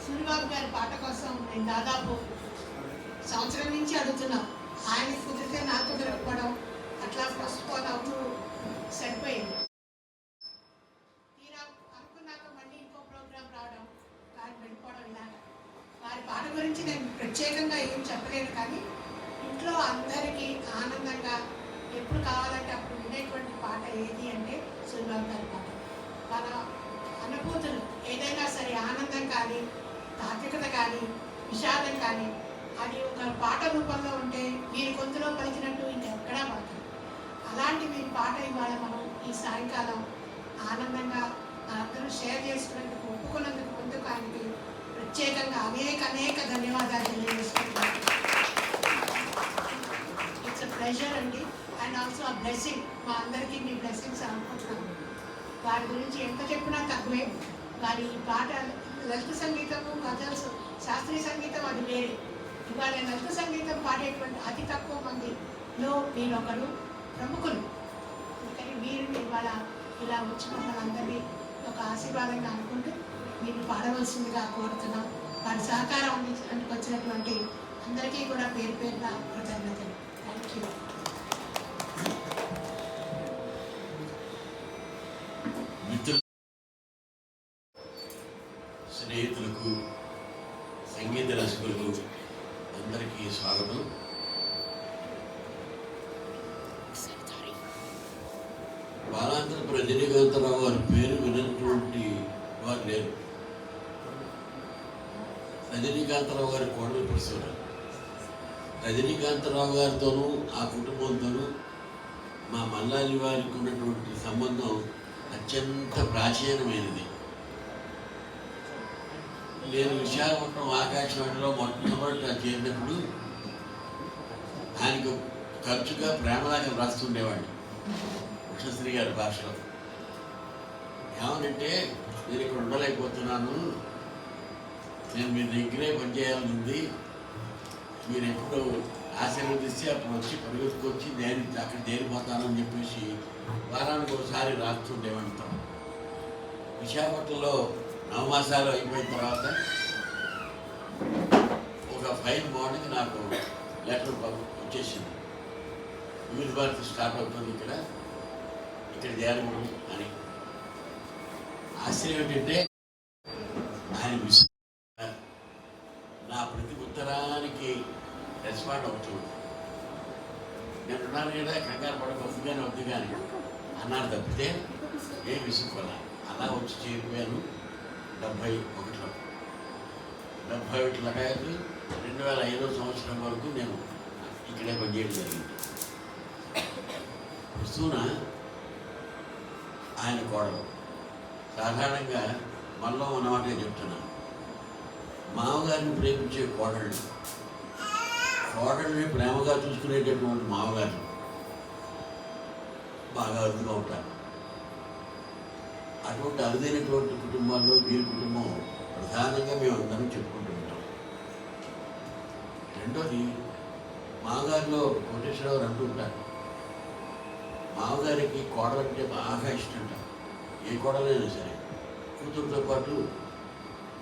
సూరిబాబు గారి పాట కోసం నేను దాదాపు సంవత్సరం నుంచి అడుగుతున్నా. ఆయన కుదిరితే నాకు కుదరకపోవడం అట్లా పోస్ట్పోన్ అవుతూ సరిపోయింది. తీరా అనుకున్నాక మళ్ళీ ఇంకో ప్రోగ్రాం రావడం, వారు వెళ్ళిపోవడం ఇలాగా. వారి పాట గురించి నేను ప్రత్యేకంగా ఏం చెప్పలేను, కానీ ఇంట్లో అందరికీ ఆనందంగా ఎప్పుడు కావాలంటే అప్పుడు వినేటువంటి పాట ఏది అంటే సూరిబాబు గారి పాట. మన అనుభూతులు ఏదైనా సరే, ఆనందం కానీ, తాత్వికత కానీ, విషాదం కానీ, అది ఒక పాట రూపంలో ఉంటే మీరు గొంతులో పలికినట్టు ఇంకెక్కడా పడతారు. అలాంటి మీ పాట ఇవాళ మనం ఈ సాయంకాలం ఆనందంగా అందరూ షేర్ చేసుకునేందుకు ఒప్పుకున్నందుకు ముందుకు ఆయనకి ప్రత్యేకంగా అనేక ధన్యవాదాలు తెలియజేసుకుంటున్నాను. ఇట్స్ అ ప్లెజర్ అండి, అండ్ ఆల్సో ఆ బ్లెస్సింగ్. మా అందరికీ మీ బ్లెస్సింగ్స్ అనుకుంటున్నాము. వారి గురించి ఎంత చెప్పినా తక్కువే. వారి ఈ పాట లలిత సంగీతము, గజల్స్, శాస్త్రీయ సంగీతం అది వేరే. ఇవాళ లలిత సంగీతం పాడేటువంటి అతి తక్కువ మందిలో వీరొకరు ప్రముఖులు. అందుకని వీరిని ఇవాళ ఇలా వచ్చి మమ్మల్ని అందరినీ ఒక ఆశీర్వాదంగా అనుకుంటూ మీరు పాడవలసిందిగా కోరుతున్నాం. వారి సహకారం అందించడానికి వచ్చినటువంటి అందరికీ కూడా పేరు పేరున కృతజ్ఞతలు. Thank you. స్నేహితులకు, సంగీత రసికులకు అందరికీ స్వాగతం. బాలాంతరపు రజనీకాంతరావు గారి పేరు వినటువంటి వారు లేరు. రజనీకాంతరావు గారి కోడలు ప్రసూన. రజనీకాంతరావు గారితోనూ ఆ కుటుంబంతోనూ మా మల్లాలి వారికి ఉన్నటువంటి సంబంధం అత్యంత ప్రాచీనమైనది. నేను విశాఖపట్నం ఆకాశవాణిలో మొట్టమొదట చేరినప్పుడు ఆయనకు ఖర్చుగా ప్రేమలాగా రాస్తుండేవాడిని ఉషశ్రీ గారి భాషలో. ఏమనంటే, నేను ఇక్కడ ఉండలేకపోతున్నాను, నేను మీ దగ్గరే పనిచేయాలని ఉంది, మీరు ఎప్పుడు ఆశీర్వదిస్తే అప్పుడు వచ్చి పరిగెత్తుకొచ్చి నేను అక్కడ చేరిపోతానని చెప్పేసి వారానికి ఒకసారి రాస్తుండేవాడితో. విశాఖపట్నంలో నవమాసాలు అయిపోయిన తర్వాత ఒక 5 మార్నింగ్ నాకు లెటర్ వచ్చేసింది, వివిధ భారతి స్టార్ట్ అవుతుంది ఇక్కడ చేరకూడదు అని. ఆశ్చర్యం ఏంటంటే, ఆయన నా ప్రతి ఉత్తరానికి రెస్పాండ్ అవుతుంది. నేను ఉన్నాను కదా, కంగారు పడక వద్దు కానీ అన్నారు తప్పితే ఏం విసుక్కోలే. అలా వచ్చి చేరిపోయాను 71లో. 71 లగాయకు 2005వ సంవత్సరం వరకు నేను ఇక్కడే పనిచేయడం జరిగింది. ప్రసూన ఆయన కోడలు. సాధారణంగా మనలో ఉన్నమాటే చెప్తున్నాను, మామగారిని ప్రేమించే కోడళ్ళని ప్రేమగా చూసుకునేటటువంటి మామగారు బాగా అరుదుగా ఉంటారు. అటువంటి అరుదైనటువంటి కుటుంబాల్లో వీరి కుటుంబం ప్రధానంగా మేము అందరం చెప్పుకుంటూ ఉంటాం. రెండోది, మామగారిలో కోటేశ్వరరావు అంటూ ఉంటారు, మామగారికి కోడలంటే బాగా ఇష్టంట. ఏ కోడలైనా సరే కూతురుతో పాటు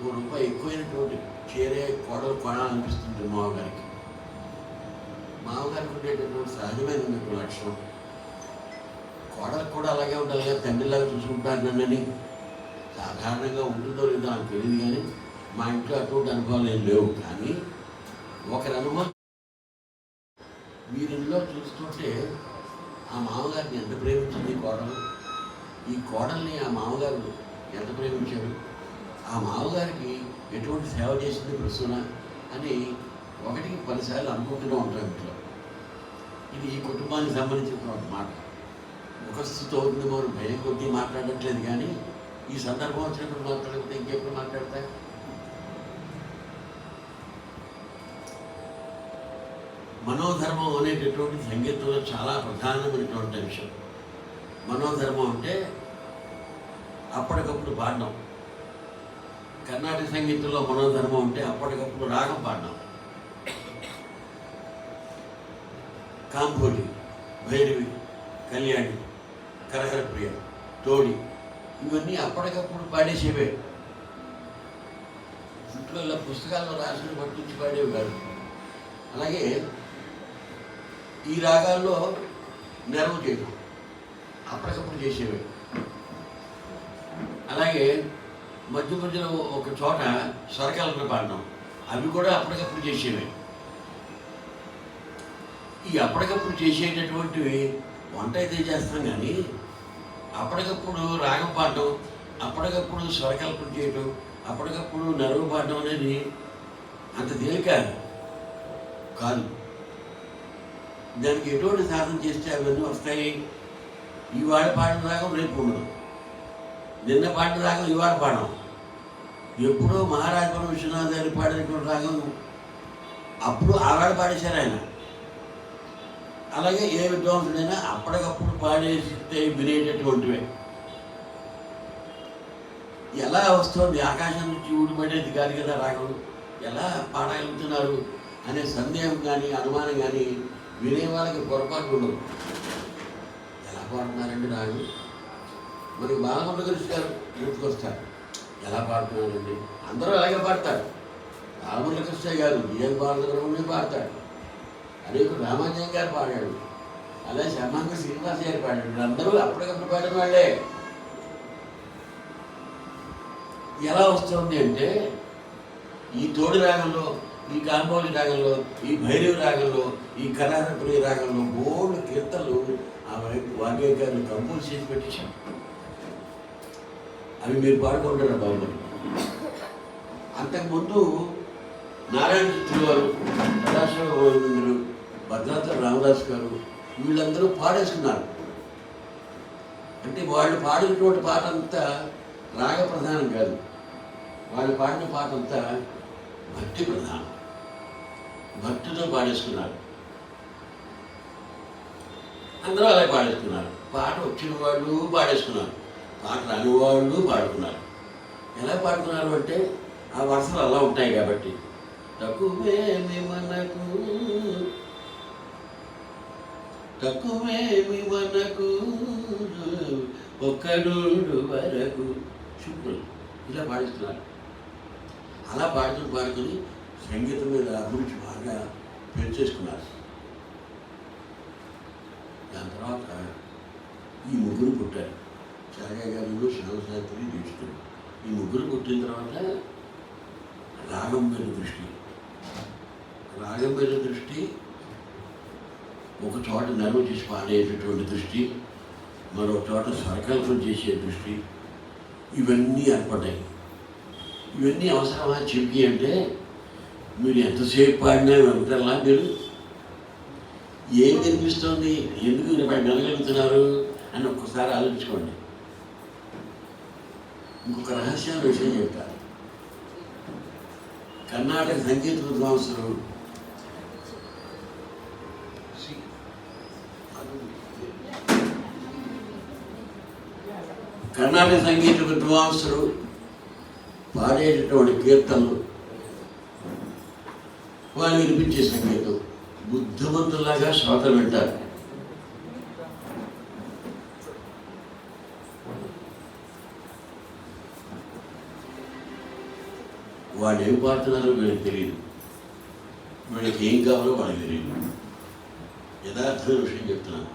₹1 ఎక్కువైనటువంటి చేరే కోడలు కొనాలనిపిస్తుంది మామగారికి. మామగారికి ఉండేటటువంటి సహజమైనటువంటి లక్షణం. కోడలకు కూడా అలాగే ఉండాలి కదా, తండ్రిలాగా చూసుకుంటాను నన్నని. సాధారణంగా ఉంటుందో లేదో నాకు తెలియదు, కానీ మా ఇంట్లో అటువంటి అనుభవాలు ఏం లేవు. కానీ ఒకరి అనుభవం వీరిలో చూస్తుంటే, ఆ మామగారిని ఎంత ప్రేమించింది కోడలు, ఈ కోడల్ని ఆ మామగారు ఎంత ప్రేమించారు, ఆ మామగారికి ఎటువంటి సేవ చేసింది ప్రసూన అని 1కి 10 సార్లు అనుకుంటూనే ఉంటాం ఇంట్లో. ఇది ఈ కుటుంబానికి సంబంధించినటువంటి మాట. ముఖస్థితి అవుతుందేమో భయం కొద్దీ మాట్లాడట్లేదు, కానీ ఈ సందర్భం వచ్చినప్పుడు మాట్లాడితే ఇంకెప్పుడు మాట్లాడతా. మనోధర్మం అనేటటువంటి సంగీతంలో చాలా ప్రధానమైనటువంటి విషయం. మనోధర్మం అంటే అప్పటికప్పుడు పాడడం. కర్ణాటక సంగీతంలో మనోధర్మం అంటే అప్పటికప్పుడు రాగం పాడడం. కాంబోడి, భైరవి, కళ్యాణి, కరహర ప్రియ, తోడి, ఇవన్నీ అప్పటికప్పుడు పాడేసేవే. అప్పట్లో ఇలా పుస్తకాల్లో రాసిన పట్టించి పాడేవి కాదు. అలాగే ఈ రాగాల్లో నెరవు చేయడం అప్పటికప్పుడు చేసేవి. అలాగే మధ్య మధ్యలో ఒక చోట స్వరకల్పన పాడడం అవి కూడా అప్పటికప్పుడు చేసేవి. ఈ అప్పటికప్పుడు చేసేటటువంటివి వంట అయితే చేస్తాం, కానీ అప్పటికప్పుడు రాగం పాడడం, అప్పటికప్పుడు స్వరకల్పన చేయడం, అప్పటికప్పుడు నెరవు పాడడం అనేది అంత తేలిక కాదు. దానికి ఎటువంటి సాధన చేస్తే అవన్నీ వస్తాయి. ఇవాళ పాడిన రాగం రేపు ఉండదు, నిన్న పాడిన రాగం ఇవాళ పాడడం. ఎప్పుడో మహారాజపురం విశ్వనాథ్ గారు పాడినటువంటి రాగం అప్పుడు ఆవాడ పాడేశారు ఆయన. అలాగే ఏ విద్వాంసుడైనా అప్పటికప్పుడు పాడేస్తే వినేటటువంటివే. ఎలా వస్తుంది, ఆకాశం నుంచి ఊడిపడేది కాదు కదా రాగం, ఎలా పాడగలుగుతున్నారు అనే సందేహం కానీ అనుమానం కానీ వినే వాళ్ళకి పొరపాటు ఉండదు. ఎలా పాడుతున్నారండి రాగం? మనకి బాలమురళీకృష్ణ గారు గుర్తుకొస్తారు. ఎలా పాడుతున్నారండి? అందరూ అలాగే పాడతారు. బాలమురళీకృష్ణ గారు బిఎన్ బాలసుబ్రహ్మణ్యం పాడతాడు, అనేక రామాజయం గారు పాడాడు, అలాగే శర్మాంగ శ్రీనివాస గారు పాడాడు. వీళ్ళందరూ అప్పటికప్పుడు పాడిన వాళ్ళే. ఎలా వస్తుంది అంటే ఈ తోడి రాగంలో, ఈ కాంబోలి రాగంలో, ఈ భైరవి రాగంలో, ఈ కరారప్రియ రాగంలో బోర్డు కీర్తనలు ఆ వైపు వాగ్గేయకారులు కంపోజ్ చేసి పెట్టేశాం. అవి మీరు పాడుకుంటారు బాగుంటుంది. అంతకుముందు నారాయణ చిత్రులు వారు, సదాశివ గోవిందులు, భద్రాచల రామదాస్ గారు వీళ్ళందరూ పాడేసుకున్నారు. అంటే వాళ్ళు పాడినటువంటి పాట అంతా రాగ ప్రధానం కాదు, వాళ్ళు పాడిన పాట అంతా భక్తి ప్రధానం. భక్తితో పాడేసుకున్నారు. అందరూ అలాగే పాడేసుకున్నారు. పాట వచ్చిన వాళ్ళు పాడేసుకున్నారు, పాట రాని వాళ్ళు పాడుకున్నారు. ఎలా పాడుకున్నారు అంటే ఆ వరుసలు అలా ఉంటాయి కాబట్టి. తక్కువేమి మనకు తక్కువేమి మనకు ఒక్కడు వరకు శుభ్రం ఇలా పాడిస్తున్నారు. అలా పాడుకుని సంగీతం మీద అభిరుచి బాగా పెంచేసుకున్నారు. దాని తర్వాత ఈ ముగ్గురు పుట్టారు, చాగయ్య గారు, శ్యామశాస్త్రి, దీక్షితుడు. ఈ ముగ్గురు పుట్టిన తర్వాత రాగం మీద దృష్టి, ఒక చోట నెరవు చేసి పాడేటటువంటి దృష్టి, మరో చోట స్వరకల్పన చేసే దృష్టి, ఇవన్నీ ఏర్పడ్డాయి. ఇవన్నీ అవసరమా చెవికి అంటే? మీరు ఎంతసేపు పాడినా వెంటల్లా మీరు ఏం కనిపిస్తుంది, ఎందుకు వినగలుగుతున్నారు అని ఒక్కసారి ఆలోచించుకోండి. ఇంకొక రహస్యాన్ని విషయం చెప్తారు. కర్ణాటక సంగీత విద్వాంసులు పాడేటటువంటి కీర్తనలు, వాళ్ళు వినిపించే సంగీతం బుద్ధిమంతులాగా శ్రోతలు వింటారు. వాళ్ళు ఏం పాడుతున్నారో వీళ్ళకి తెలియదు, వీళ్ళకి ఏం కావాలో వాళ్ళకి తెలియదు. యథార్థమైన విషయం చెప్తున్నాను,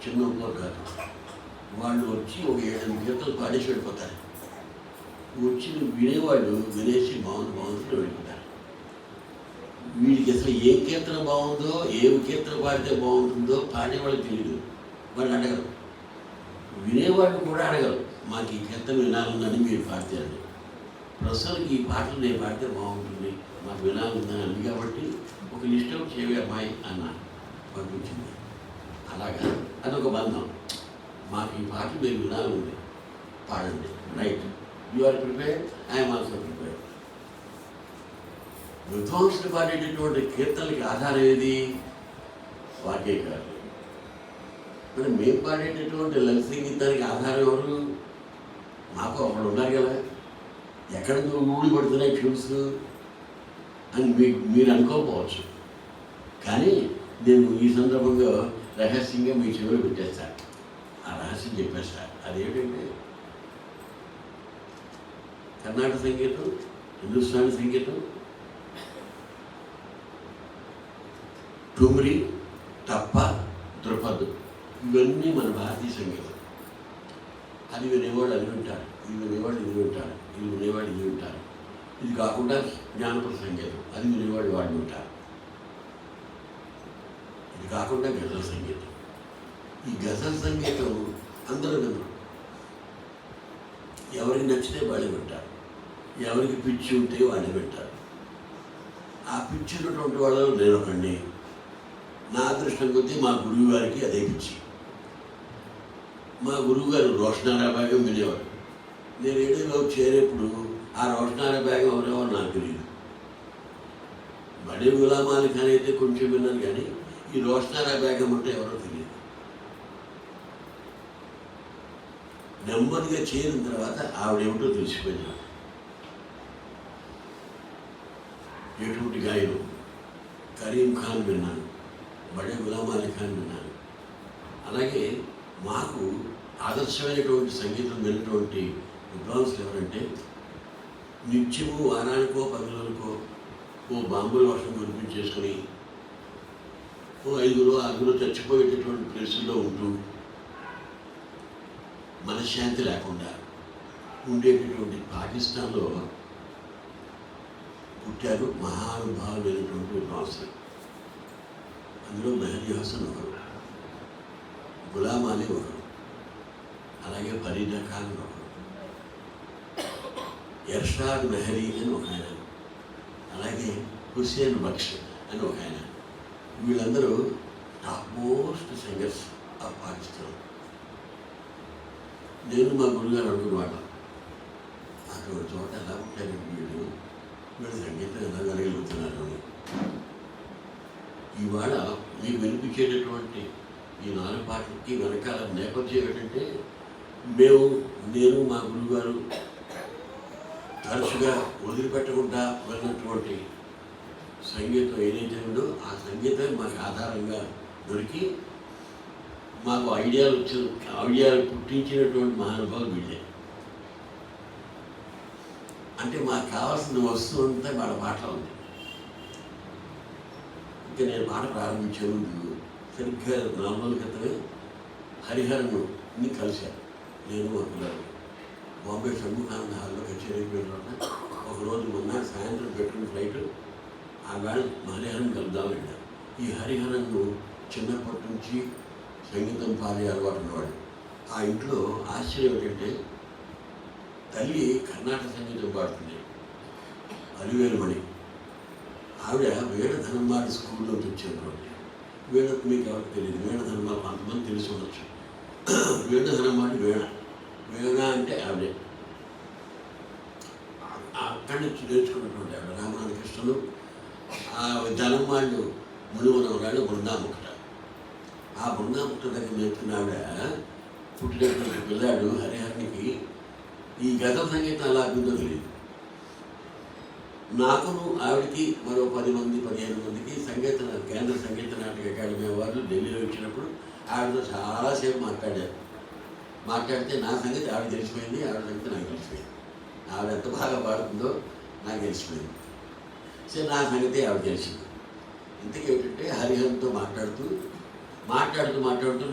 చిన్న ఊరు కాదు. వాళ్ళు వచ్చి ఒక 7-8 కీర్తనలు పాడేసి వెళ్ళిపోతారు. వచ్చి వినేవాళ్ళు వినేసి బాగుంది వెళ్ళిపోతారు. వీడికి అసలు ఏ కీర్తన బాగుందో, ఏ కీర్తన పాడితే బాగుంటుందో పాడేవాళ్ళకి తెలియదు. వాళ్ళు అడగరు, వినేవాళ్ళు కూడా అడగరు, మాకు ఈ కీర్తన వినాలని మీరు పాడతారు. ప్రస్తుతానికి ఈ పాటలు నేను పాడితే బాగుంటుంది, మాకు వినాలని అంది కాబట్టి ఒక లిస్ట్ అవుట్ చేయవే అమ్మాయి అన్న పంపించింది. అలాగా అదొక బంధం. మాకు ఈ పాటలు మీరు వినాలని పాడండి, right, you are prepared, I'm also prepared. విద్వాంసులు పాడేటటువంటి కీర్తనలకి ఆధారం ఏది? వాగ్గేయకారులు. మరి మేము పాడేటటువంటి లలిత సంగీతానికి ఆధారం ఎవరు? మాకు అప్పుడు ఉన్నారు కదా, ఎక్కడ ఊడి పడుతున్నాయి ట్యూన్స్ అని మీరు అనుకోకపోవచ్చు. కానీ నేను ఈ సందర్భంగా రహస్యంగా మీ చెవిలో పెట్టేస్తాను. ఆ రహస్యం చెప్పేస్తాను. అదేమిటంటే కర్ణాటక సంగీతం హిందుస్థానీ సంగీతం, ఠుమ్రీ, తప్ప, ధ్రుపద్, ఇవన్నీ మన భారతీయ సంగీతం. అది వినేవాళ్ళు అది వింటారు, ఇది వినేవాళ్ళు ఇది వింటారు, ఇది వినేవాళ్ళు ఇది వింటారు. ఇది కాకుండా జానపద సంగీతం, అది వినేవాళ్ళు వాళ్ళు వింటారు. ఇది కాకుండా గజల్ సంగీతం. ఈ గజల్ సంగీతం అందరూ వినరు. ఎవరికి నచ్చితే వాళ్ళు వింటారు, ఎవరికి పిచ్చి ఉంటే వాళ్ళు వింటారు. ఆ పిచ్చి ఉన్నటువంటి వాళ్ళు నేను ఒకండి. నా అదృష్టం కొద్దీ మా గురువు గారికి అదే పిచ్చి. మా గురువు గారు రోషనారా బేగం వినేవారు. నేను రేడియోలో చేరేప్పుడు ఆ రోషనారా బేగం ఎవరెవరో నాకు తెలియదు. బడే గులాం అలీ ఖాన్ అయితే కొంచెం విన్నాను, కానీ ఈ రోషనారా బేగం అంటే ఎవరో తెలియదు. నెమ్మదిగా చేరిన తర్వాత ఆవిడేమిటో తెలిసిపోయినా. ఎటువంటి గాయలు కరీం ఖాన్ విన్నాను, బడే గులాం అలీ ఖాన్ విన్నాను. అలాగే మాకు ఆదర్శమైనటువంటి సంగీతం విన్నటువంటి విద్వాంసులు ఎవరంటే, నిత్యము వారానికో 10 రోజులకో ఓ బాంబుల వర్షం కురిపించేసుకొని ఓ 5 చచ్చిపోయేటటువంటి ప్లేసుల్లో ఉంటూ మనశ్శాంతి లేకుండా ఉండేటటువంటి పాకిస్తాన్లో పుట్టారు మహానుభావులైనటువంటి విద్వాంసులు. అందులో మెహదీ హసన్ ఒకరు, గులాం అలీ ఒకరు, అలాగే ఫరీదా ఖాన్ ఒకరు, ఇర్షాద్ మెహరీ అని ఒక ఆయన, అలాగే హుస్సేన్ బక్ష్ అని ఒక ఆయన. వీళ్ళందరూ top most singers of Pakistan. నేను మా గురుగారు అనుకున్నవాళ్ళం, అక్కడ ఒక చోట ఎలా ఉంటారు వీళ్ళు సంగీతం ఎలా జరగలుగుతున్నారు అని. ఇవాళ మీకు వినిపించేటటువంటి ఈ 4 పాటలకి వెనకాల నేపథ్యం ఏంటంటే, నేను మా గురువుగారు తరచుగా వదిలిపెట్టకుండా వెళ్ళినటువంటి సంగీతం ఏదైతే ఉందో ఆ సంగీతం మాకు ఆధారంగా దొరికి మాకు ఐడియాలు పుట్టించినటువంటి మహానుభావులు వీళ్ళే. అంటే మాకు కావాల్సిన వస్తువు అంతా వాళ్ళ పాటలో ఉంది. ఇంకా నేను పాట ప్రారంభించే ముందు సరిగ్గా 4 రోజుల క్రితమే హరిహరన్ని కలిశాను. నేను మా పిల్లలు బాంబే షణ్ముఖానంద హాల్లో కచేరీ అయిపోయిన తర్వాత ఒకరోజు మొన్న సాయంత్రం పెట్టుకున్న ఫ్లైట్ ఆ వేళ హరిహరన్ కలుద్దామని వెళ్ళాను. ఈ హరిహరన్ను చిన్నప్పటి నుంచి సంగీతం పాడే అలవాటు ఉన్నవాడు. ఆ ఇంట్లో ఆశ్చర్యం ఏంటంటే, తల్లి కర్ణాటక సంగీతం పాడుతుంది, అలివేలుమణి. ఆవిడ వేణధనమ్మాడి స్కూల్లోకి వచ్చేటువంటి మీకు ఎవరికి తెలియదు. వేణధనమ్మాడు కొంతమంది తెలిసి ఉండొచ్చు. వేణధనమ్మాడి వేణ అంటే ఆవిడే. అక్కడి నుంచి నేర్చుకున్నటువంటి ఆవిడ రామనాథ కృష్ణులు. ఆ ధనమ్మాళ్ళు మునివనవరాళ్ళు బృందాముఖట. ఆ బృందాముఖట దగ్గర నేర్చుకున్న ఆవిడ పుట్టినటువంటి పిల్లాడు హరిహరనికి ఈ గత సంగీతం ఎలా అభివృద్ధి తెలియదు. నాకును ఆవిడకి మరో 10 మంది 15 మందికి కేంద్ర సంగీత నాటక అకాడమీ వారు ఢిల్లీలో ఇచ్చినప్పుడు ఆవిడతో చాలాసేపు మాట్లాడితే నా సంగతి ఆవిడ తెలిసిపోయింది, ఆవిడ సంగతి నాకు తెలిసిపోయింది. ఆవిడ ఎంత బాగా పాడుతుందో నాకు తెలిసిపోయింది. సరే, నా సంగతి ఆవిడ తెలిసింది. ఇంతకీ ఏమిటంటే, హరిహరంతో మాట్లాడుతూ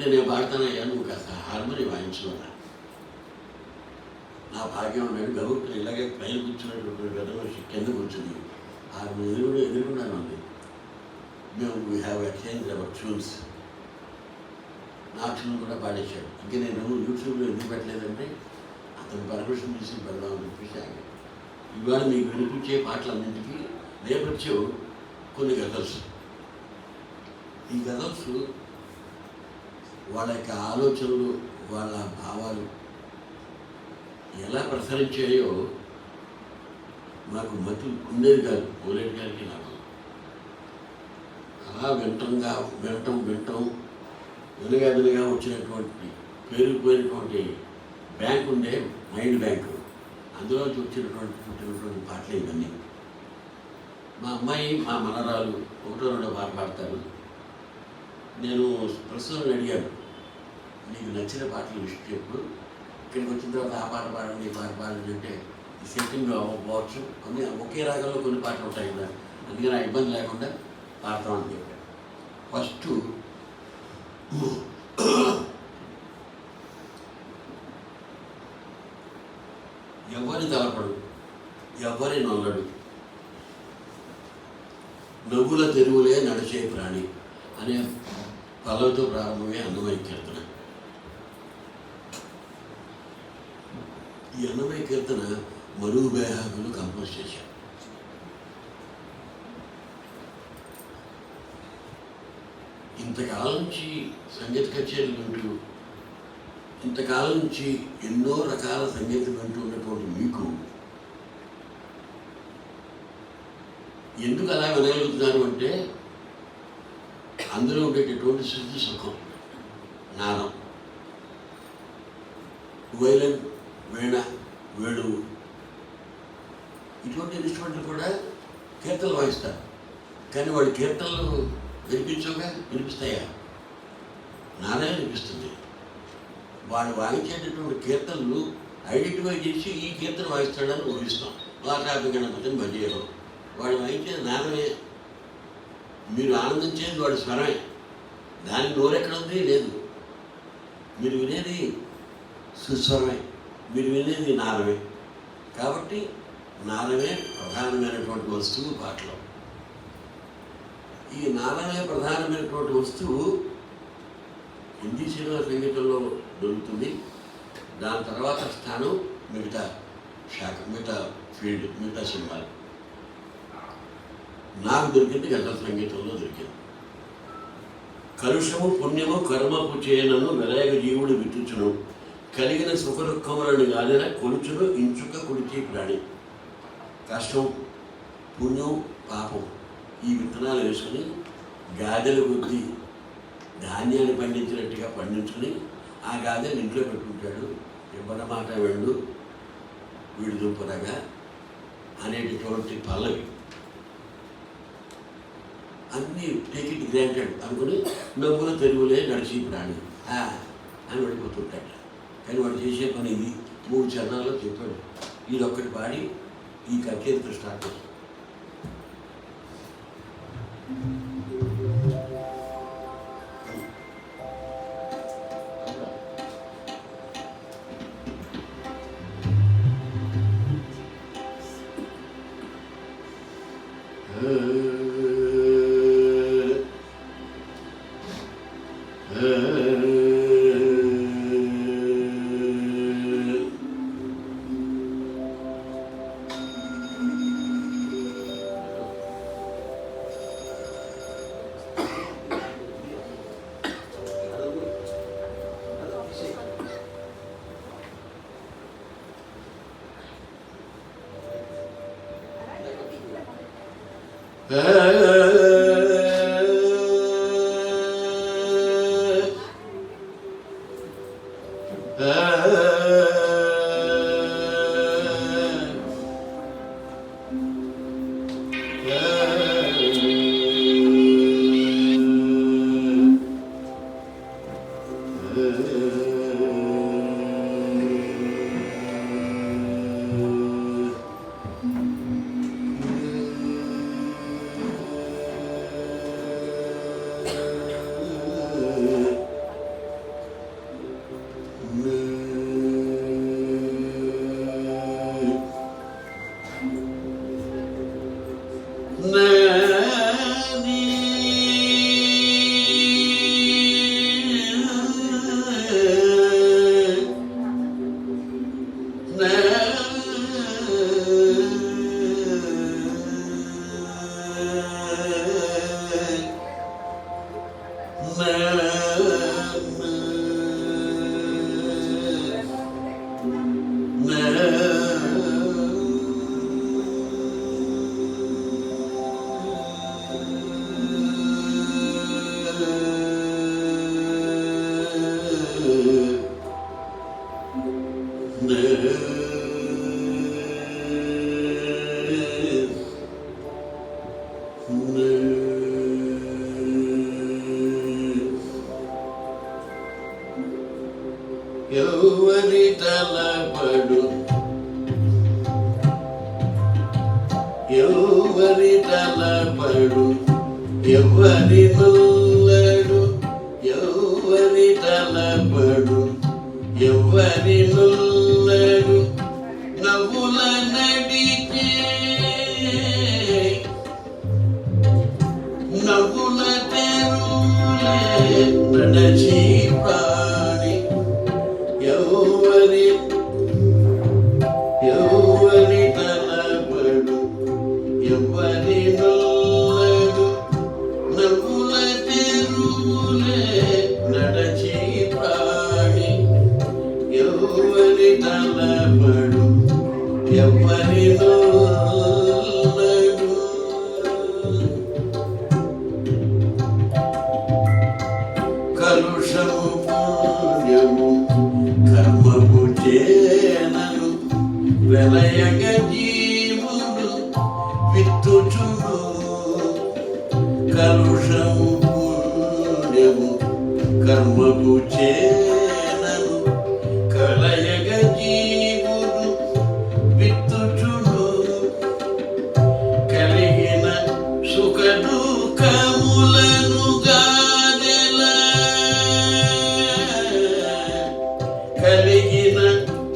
నేను పాడతానయ్యా, నువ్వు కాస్త హార్మోని వాయించుకున్నా. నా భాగ్యం ఉన్నాడు. గౌరవం ఇలాగే పైన కూర్చున్నటువంటి పెద్ద మనిషి కింద కూర్చుంది. హార్మోని ఎదురుకున్నాను ఉంది. మేము we have exchange our tunes. నా ట్యూన్ కూడా పాడేశాడు. ఇంకా నేను యూట్యూబ్లో ఎందుకు పెట్టలేదంటే, అతను పర్మిషన్ తీసి పెడదామని చెప్పేసి. ఇవాళ మీకు వినిపించే పాటలన్నింటికీ నేపథ్యం కొన్ని గజల్స్. ఈ గజల్స్ వాళ్ళ యొక్క ఆలోచనలు, వాళ్ళ భావాలు ఎలా ప్రసరించాయో నాకు మతి ఉండేది కాదు. పోలేటి గారికి నాకు అలా వినటం వెనుగా వచ్చినటువంటి పేరుకుపోయినటువంటి బ్యాంక్ ఉండే మైండ్ బ్యాంకు, అందులోంచి పుట్టినటువంటి పాటలు ఇవన్నీ. మా అమ్మాయి మా మనరాలు 1-2 పాట పాడతారు. నేను ప్రస్తుతం అడిగాను, నీకు నచ్చిన పాటలు లిస్ట్ చెప్పు, ఇక్కడికి వచ్చిన తర్వాత ఆ పాట పాడండి, ఈ పాట పాడండి అంటే సెట్టింగ్ అవ్వకపోవచ్చు, కొన్ని ఒకే రాగంలో కొన్ని పాటలు ఉంటాయి కదా, అందుకని ఆ ఇబ్బంది లేకుండా పాడతామని చెప్పాడు. ఫస్ట్ ఎవరి తలపడు, ఎవరి నొల్లడు, నవ్వుల తెరువులే నడిచే ప్రాణి అనే పల్లవితో ప్రారంభమే అన్నమయ్య కీర్తన. ఈ అన్నమయ్య కీర్తన మరుగు బేహాగులు కంపోజ్ చేశారు. ఇంతకాలం నుంచి సంగీత కచేరీలు వింటూ, ఇంతకాలం నుంచి ఎన్నో రకాల సంగీతం వింటూ ఉన్నటువంటి మీకు ఎందుకు అలా వినగలుగుతున్నారు అంటే, అందులో ఉండేటటువంటి శుద్ధి సుఖం, నాదం, వైలన్, వీణ, వేణువు, ఇటువంటి ఇన్స్ట్రుమెంట్లు కూడా కీర్తనలు వాయిస్తారు. కానీ వాడి కీర్తనలు వినిపించవుగా, వినిపిస్తాయా? నాదే వినిపిస్తుంది. వాడు వాయించేటటువంటి కీర్తనలు ఐడెంటిఫై చేసి ఈ కీర్తన వాయిస్తాడని ఊహిస్తాం. వాటాపి గణపతిని భజేయరు, వాడు వాయించేది నాదమే. మీరు ఆనందించేది వాడి స్వరమే, దానికి నోరెక్కడ ఉంది? లేదు. మీరు వినేది సుస్వరమే, మీరు వినేది నాదమే. కాబట్టి నాదమే ప్రధానమైనటువంటి వస్తువు పాటలో. ఈ నాదమే ప్రధానమైనటువంటి వస్తువు హిందీ సినిమా సంగీతంలో దొరుకుతుంది. దాని తర్వాత స్థానం మిగతా శాఖ, మిగతా ఫీల్డ్, మిగతా సినిమాలు. నాకు దొరికింది గజల్ సంగీతంలో దొరికింది. కలుషము పుణ్యము కర్మపు చేయనను వెలయగ జీవుడు విట్టుచును, కలిగిన సుఖ దుఃఖములను గాలిన కొలుచును ఇంచుక కుడిచి ప్రాణి. కష్టం, పుణ్యం, పాపం ఈ విత్తనాలు వేసుకుని గాదెల కొద్ది ధాన్యాన్ని పండించినట్టుగా పండించుకుని ఆ గాదెలు ఇంట్లో పెట్టుకుంటాడు. ఇవ్వడమాట వెళ్ళు వీడి దుంపదగా అనేటటువంటి పల్లవి అన్నీ టేక్ ఇట్ గ్రాంటెడ్ అనుకుని నవ్వుల తెరువులే నడిచి ప్రాణి అని వెళ్ళిపోతుంటాడు. కానీ వాడు చేసే పని ఇది 3 చరణాల్లో చెప్పాడు. ఇది ఒక్కటి పాడి ఈ కచేరీతో స్టార్ట్ చేస్తాడు. ఎవరి తలపడు ఎవరి తలపడు ఎవరి నుల్లడు ఎవరి తలపడు ఎవరి నుల్లడు నవ్వుల నడిచే నవ్వుల తెరులే నడచి ప్రాణి ఎవరి తలపడు ఎవరి నుల్లడు నవ్వుల తెరులే నడచి ప్రాణి ఎవరి తలపడు ఎవరి నుల్లడు కలుషము పుణ్యము కర్మము చేనను వెలయగ జీవుడు విత్తుచును కలుషము పుణ్యము కర్మము చేనను కలయగ జీవుడు విత్తుచును కలిగిన సుఖ దుఃఖములను గాదెల కలిగిన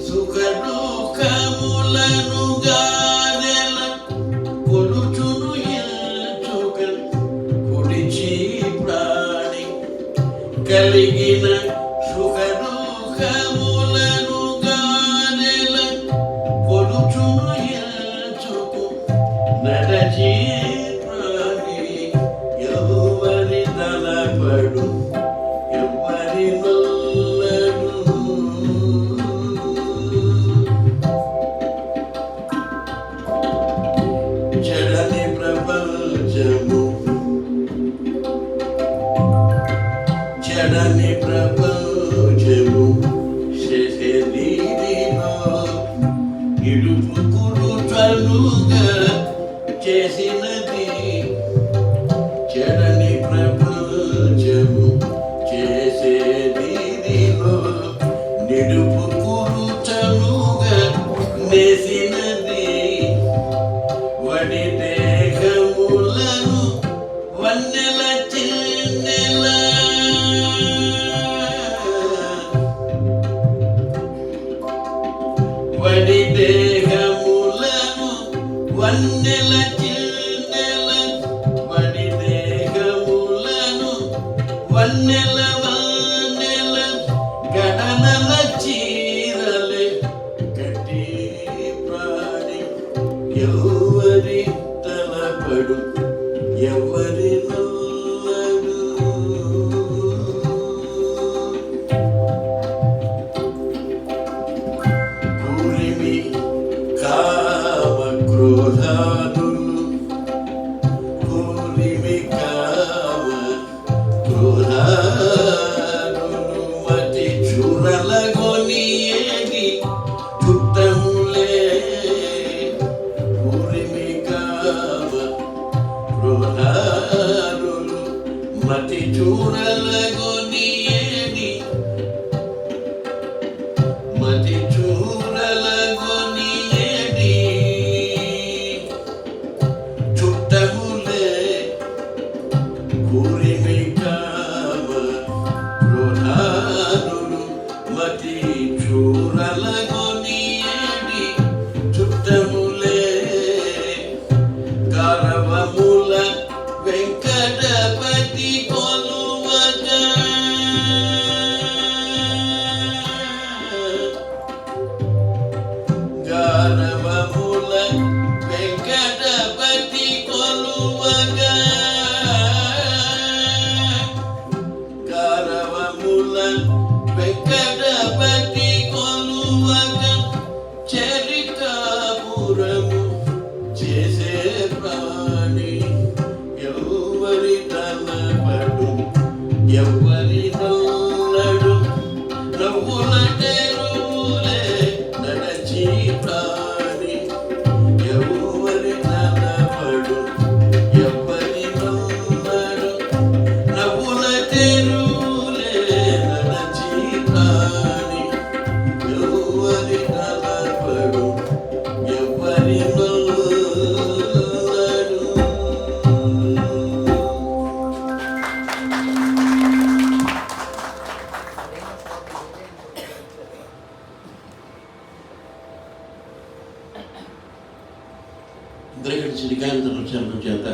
సుఖ దుఃఖములను గాదెల కొలుచును ఎంచుక కుడిచి ప్రాణి కలిగిన సుఖ దుఃఖములను గాదెల కొలుచును ఎంచుకు నడచి ప్రాణి ఎవరి తలపడు ఎవరి నుల్లడు చెడని ప్రపంచము చెడని ప్రపంచము శరీరిలో ఇడుపు కురుటలుగా చేసినది చెడని ప్రపంచము చేసేదిలో నిడుపు కురుటలుగా నేసినది వడి దేహములను వన్నెల చిన్నెల వడి దేహములను వన్నెల చిన్నెల వడి దేహములను వన్నెల వన్నెల గడనల చీరలే కట్టి ప్రాణి ఎవరి తలపడు ఎవరి నుల్లడు కూరిమి కామ క్రోధాదులు కూరిమి కామ క్రోధాదులు మతి చూరలగొని ఏది చుట్టములే కూరిమి కామ క్రోధాదులు మతి చూరలగొని ఏది మతి చూరలగొని ఏది చుట్టములే కూరిమి కామ క్రోధాదులు మతి చూరలగొని ఏది చుట్టములే గర్వముల వెంకటపతి కొలువగా ఇంద్రగడ్డ శ్రీకాంత రచన చేత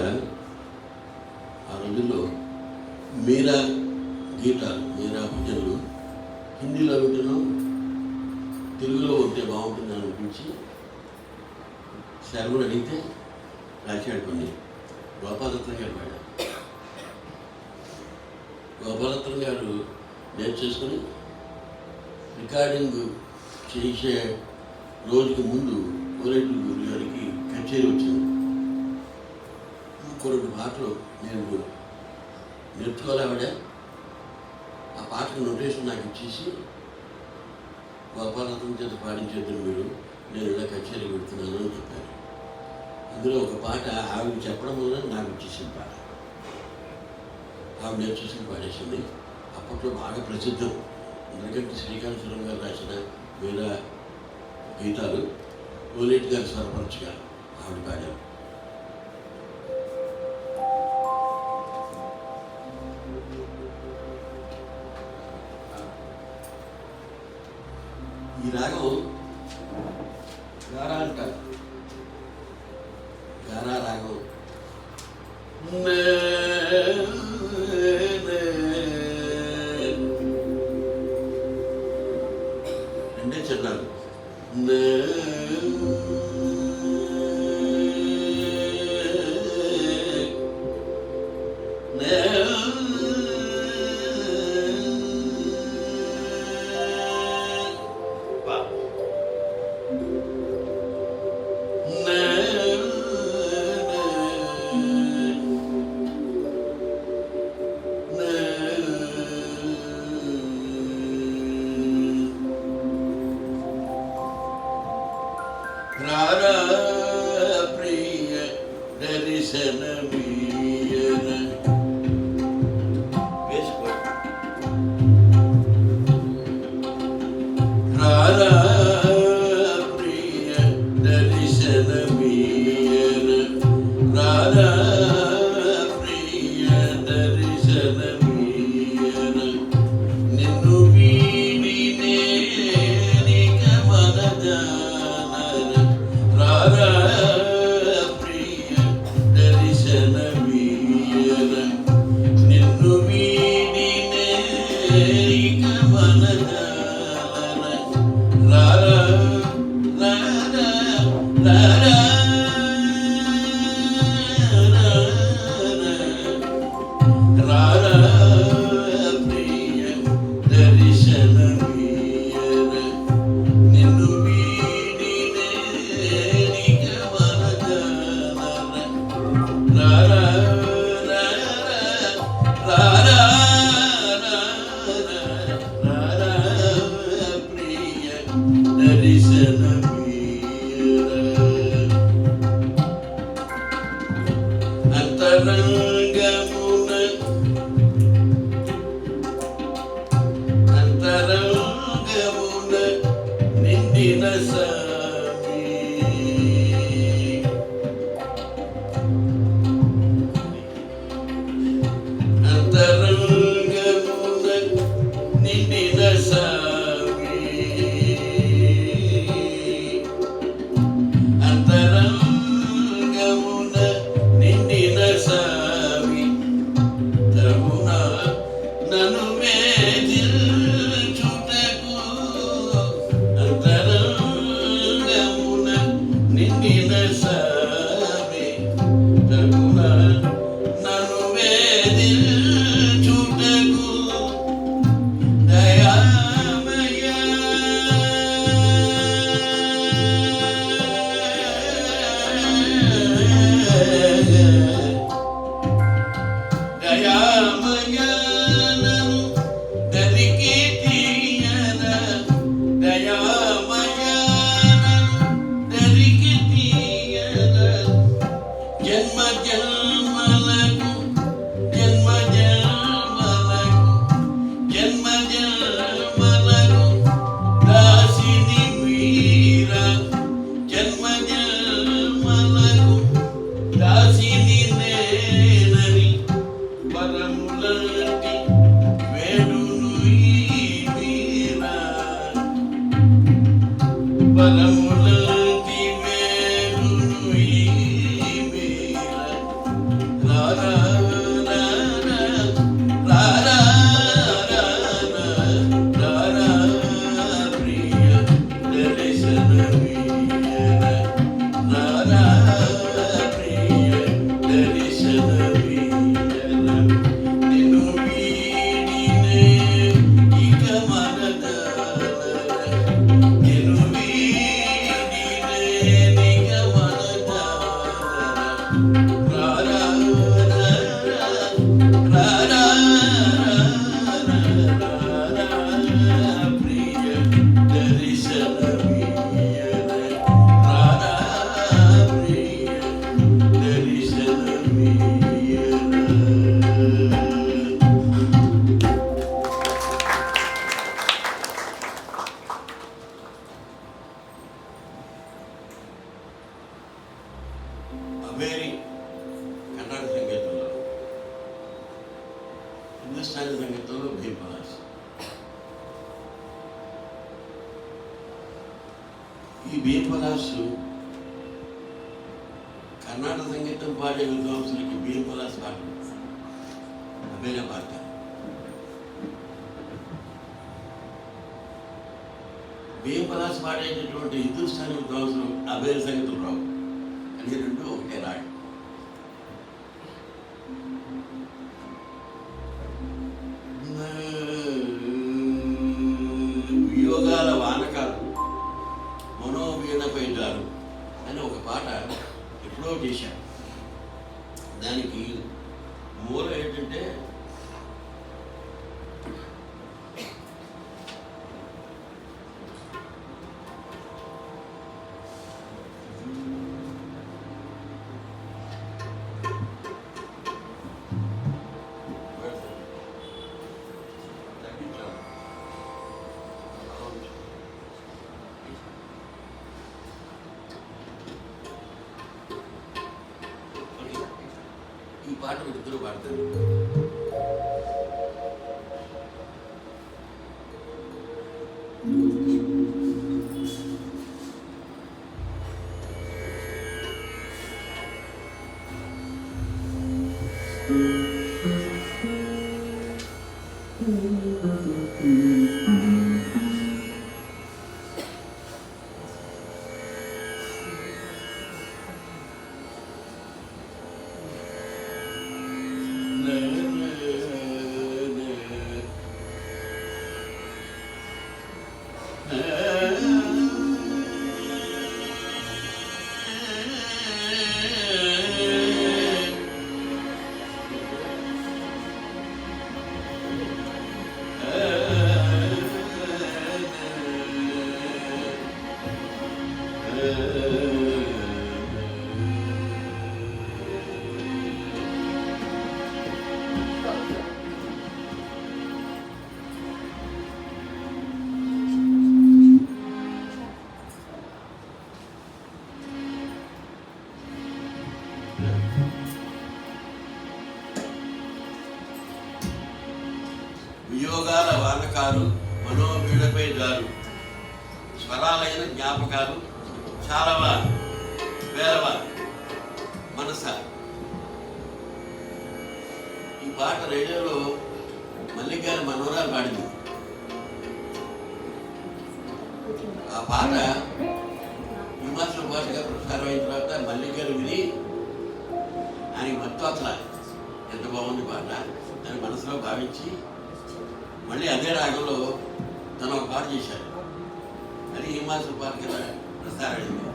ఆ రోజుల్లో మీరా గీతాలు, మీరా భజనలు హిందీలో వింటున్నాం, తెలుగులో ఉంటే బాగుంటుంది అనిపించి శర్మను అడిగితే రాశాడు కొన్ని. గోపాలరత్నం గారు పాడారు. గోపాలరత్నం గారు నేర్చేసుకుని రికార్డింగ్ చేసే రోజుకి ముందు కోరేటి గురి గారికి కచేరీ వచ్చింది. ఇంకొన్ని పాటలు నేను నేర్చుకోలేవాడే, ఆ పాటకు నోటేషన్ నాకు ఇచ్చేసి గోపాలరత్నం చేత పాడించేద్దరు మీరు, నేను ఇలా కచేరీ పెడుతున్నాను అని చెప్పారు. అందులో ఒక పాట ఆవిడ చెప్పడం వల్ల నాకు వచ్చేసింది పాట. ఆవిడ నేర్చేసుకుని పాడేసింది. అప్పట్లో బాగా ప్రసిద్ధం. ఎందుకంటే శ్రీకాంతపురం గారు రాసిన మీరా గీతాలు కోలేటి గారు స్వరపరచుగా ఆవిడ పాడారు. ఈ రాగం గారా అంటారు. గారా రాగం రెండే చెన్నాలు. రారా ప్రియ దర్శనమీయన వేసుకో. రారా ప్రియ దర్శనమీయన, రారా ప్రియ దర్శనమీయన, నిన్ను వీడి నేనిక మనజానన, రారా ప్రియ దర్శనమీయన, నిన్ను వీడి నేనిక మనజానన, రారా రారా రారా రారా ప్రియ దర్శనమీయన, నిన్ను వీడి నేనిక మనజానన, రారా రారా రారా ప్రియ దర్శనమీయన. అంతరంగమున అంతరంగమున నిండిన సామి, అంతరంగమున నిండిన సామి, అంతరంగమున నిండిన సామి, తగున నన్ను వేధించుటకు, అంతరంగమున నిండిన సామి, తగున నన్ను వేధించుటకు, దయామయ దయామయనను దరికి తీయన, దయామయనను దరికి తీయన, జన్మ జన్మలకు జన్మ జన్మలకు జన్మ జన్మలకు దాసిని మీరా, జన్మ జన్మలకు దాసిని నేనని, పరములంటి వేడును ఈ మీరా, పరములంటి వేడును ఈ అవేరి కర్ణాటక సంగీతంలో, హిందుస్థానీ సంగీతంలో భీమ్ పలాస్. ఈ భీమ్ పలాస్ కర్ణాటక సంగీతం పాడే విద్వాంసులకి భీమ్ పలాస్ పాటలు అవేరే పాడతారు. భీమ్ పలాస్ పాడేటటువంటి హిందుస్థానీ విద్వాంసులు అవేరే సంగీతం రావు. అది రెండు ఒకటే రాడు. వియోగాల వానకాలు మనోవీణపై జారు అని ఒక పాట ఎప్పుడో చేశారు. దానికి మూల ఏంటంటే ఈ పాట వీళ్ళిద్దరూ పాడతారు. వియోగాల వానకాలు మనోవీణపై జారు స్వరాలైన జ్ఞాపకాలు చాలవా వేలవా మనస. ఈ పాట రేడియోలో మల్లిక్ గారి మనోరాలు పాడింది. ఆ పాట హిమాచల్ భాషగా ప్రసారం అయిన తర్వాత మల్లిక్ గారు విని ఆయన మొత్తం అసలు ఎంత బాగుంది పాట అని మనసులో భావించి మళ్ళీ అదే రాగంలో తను ఒక పాట చేశారు. అది హిమాచల్ పాట కింద ప్రసారం అయింది.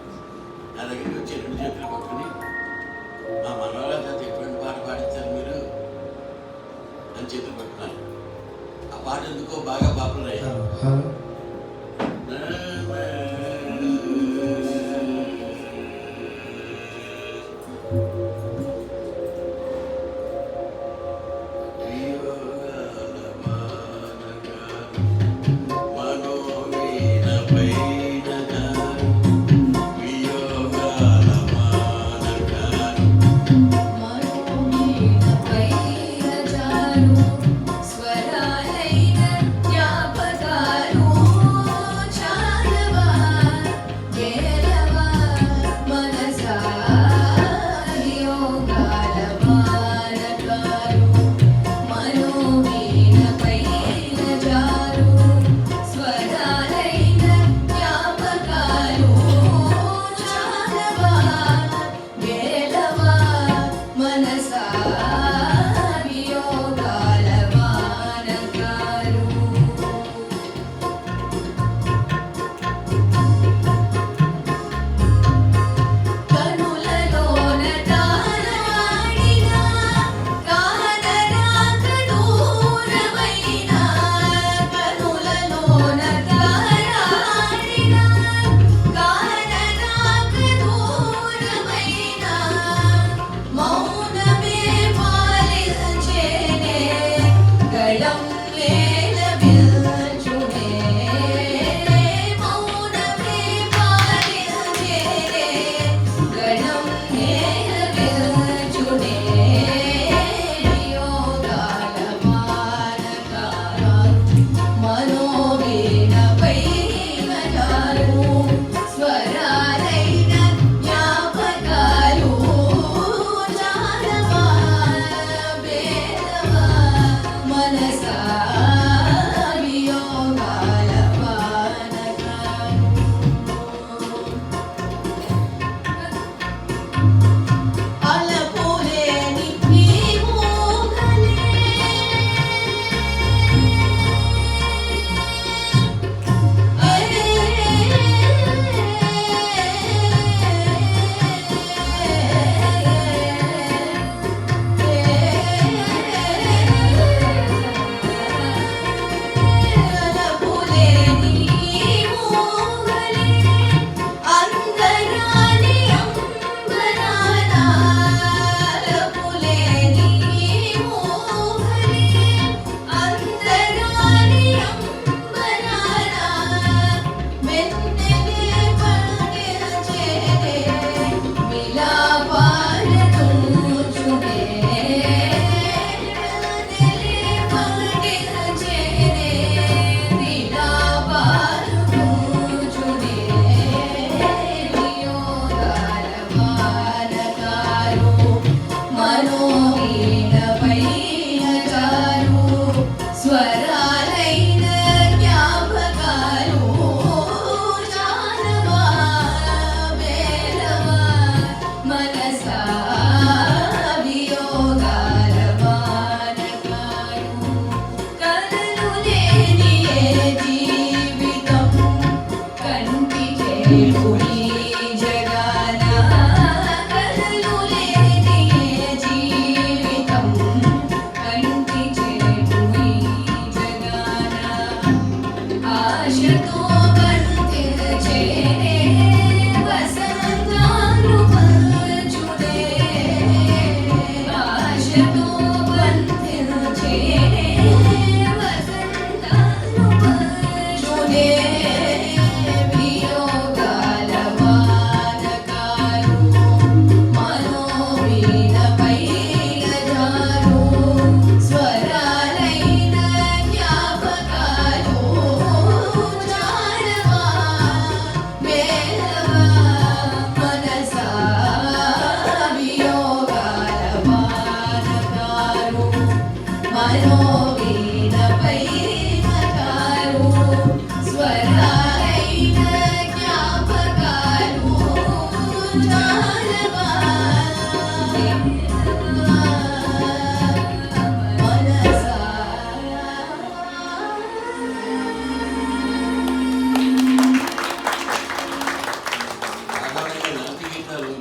నా దగ్గరికి వచ్చి రెండు చేతులు పట్టుకుని మా మనోళ్ళ చేత ఎటువంటి పాట పాడించారు మీరు అని చేతులు పట్టుకున్నారు. ఆ పాట ఎందుకో బాగా పాపులర్ అయ్యారు. మనసా యోగాల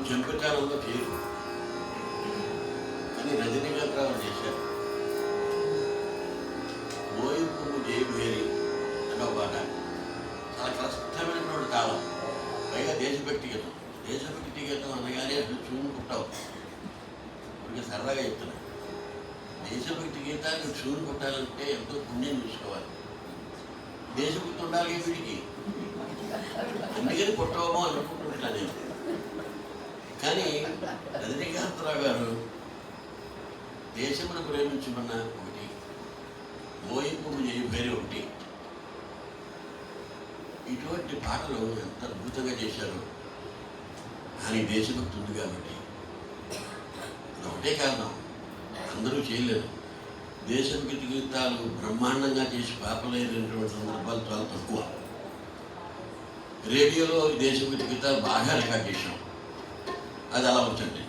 చెంపకాలంలో చేయరు, కానీ రజనీకాంత్ రావు చేశారు. మోయి పువ్వు జయభేరి అనే పాట చాలా కష్టమైనటువంటి కాలం, పైగా దేశభక్తి గీతం. దేశభక్తి గీతం అనగానే అసలు చూనుకుంటావు, porque సరదాగా చెప్తున్నా. దేశభక్తి గీతాన్ని చూను కొట్టాలంటే ఎంతో పుణ్యం చూసుకోవాలి, దేశభక్తి ఉండాలి వీడికి, అందుకని కొట్టవమో అనుకుంటున్నా నేను. కానీ రజనీకాంతరావు గారు దేశమును ప్రేమించమన్న ఒకటి, మోయింపు జయభేరి ఒకటి, ఇటువంటి పాటలు ఎంత అద్భుతంగా చేశారు. కానీ దేశభక్తి ఉంది కాబట్టి అదొకటే కారణం, అందరూ చేయలేరు. దేశభక్తి గీతాలు బ్రహ్మాండంగా చేసి పాపలేనటువంటి సందర్భాలు చాలా తక్కువ. రేడియోలో దేశభక్తి గీతాలు బాగా రికార్డ్ చేశాం, అది అలా ఉంచండి.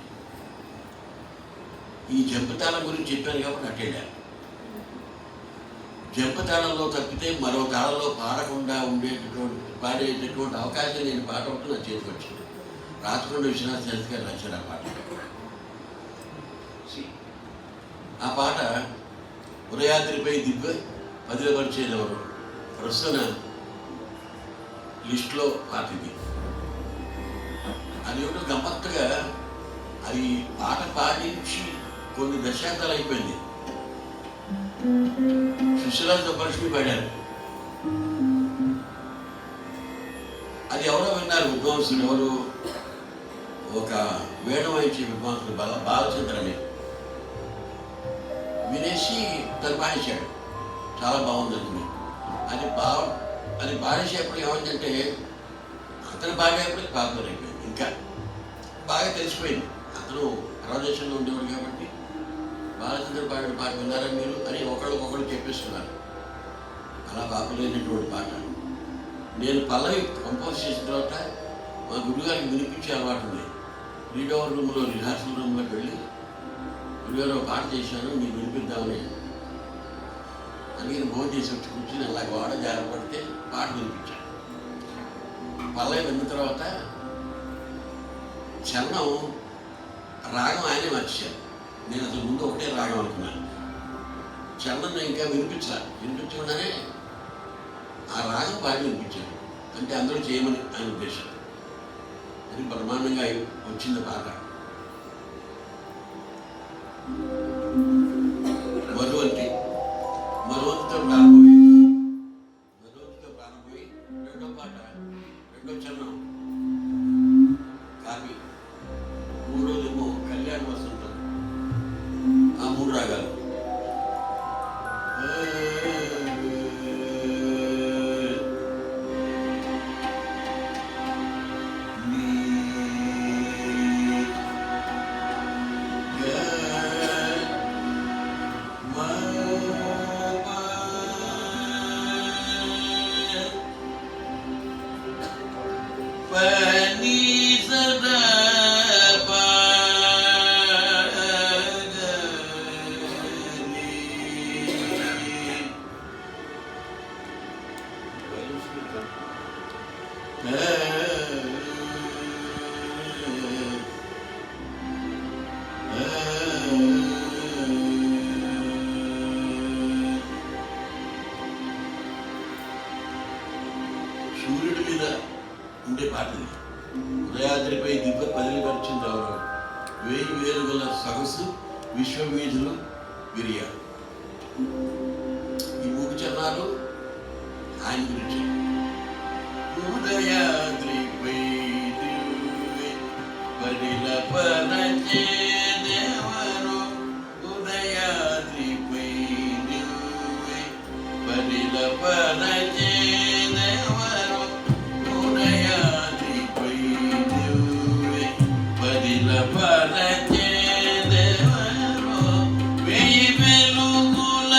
ఈ జంపతాళం గురించి చెప్పాను కాబట్టి అట్టేళ్ళాను. జంపతాళంలో తప్పితే మరో తాళంలో పాడకుండా పాడేటటువంటి అవకాశం నేను పాట ఒకటి నా చేతికి వచ్చింది. రాచకొండ విశ్వనాథ్ శాస్త్రి గారు రాశారు ఆ పాట. ఆ పాట ఉదయాద్రిపై దివ్య పదిలపరిచేది ఎవరు, ప్రస్తుత లిస్టులో పాట ఇది. అది ఒకటి గమ్మత్తుగా, అది పాట పాడించి కొన్ని దశాబ్దాలు అయిపోయింది. సుశీలాల్ సుబ్బలక్ష్మి పాడారు, అది ఎవరో విన్నారు విద్వాంసులు, ఎవరు ఒక వేణ వాయించే విద్వాంసులు బాలచంద్రని వినేసి తను పాడించాడు, చాలా బాగుంది అనుకుని. అది పాడేసేప్పుడు ఏమైందంటే అతను పాడేటప్పుడు పాపులర్ అయిపోయింది, ఇంకా బాగా తెలిసిపోయింది. అతను ప్రదేశంలో ఉండేవాడు కాబట్టి బాలచంద్ర పాడిన పాట విన్నారా మీరు అని ఒకళ్ళు చెప్పేస్తున్నారు. అలా పాపులర్ అయినటువంటి పాట. నేను పల్లవి కంపోజ్ చేసిన తర్వాత మా గురుగారికి వినిపించే అలవాటు ఉంది. రీడోవర్ రూమ్లో రిహార్సల్ రూమ్లోకి వెళ్ళి గురుగారు ఒక పాట చేశాను మీకు వినిపిద్దామని అందుకని భోజనం చేసి వచ్చి కూర్చుని అలా గోడ జారపడితే పాట వినిపించాను. పల్లవి విన్న తర్వాత చరణం రాగం ఆయనే మర్చాను. నేను అసలు ముందు ఒకటే రాగం అనుకున్నాను. చరణం ఇంకా వినిపించకుండానే ఆ రాగం పాడి వినిపించాను. అంటే అందరూ చేయమని ఆయన ఉద్దేశం. అది బ్రహ్మాండంగా వచ్చింది పాట. మరువంతో ప్రారంభమై రెండో పాట, రెండో చరణం కాపీ, మూడోదేమో కళ్యాణ వసంతం. ఆ మూడు రాగాలు సూర్యుడి మీద ఉండే పాట. ఉదయాద్రిపై దివ్య పదిలి పరిచింది ఎవరు, వేయి వేలుగల సొగసు విశ్వవీధులు విరియా. ఈ మూడు చరణాలు ఆయన గురించి. ఉదయాద్రిపై పదిల పరచే దేవరు, ఉదయాద్రిపై పదిల పరచే దేవరు, ఉదయాద్రిపై పదిల పరచే దేవరు, వేయి వెలుగుల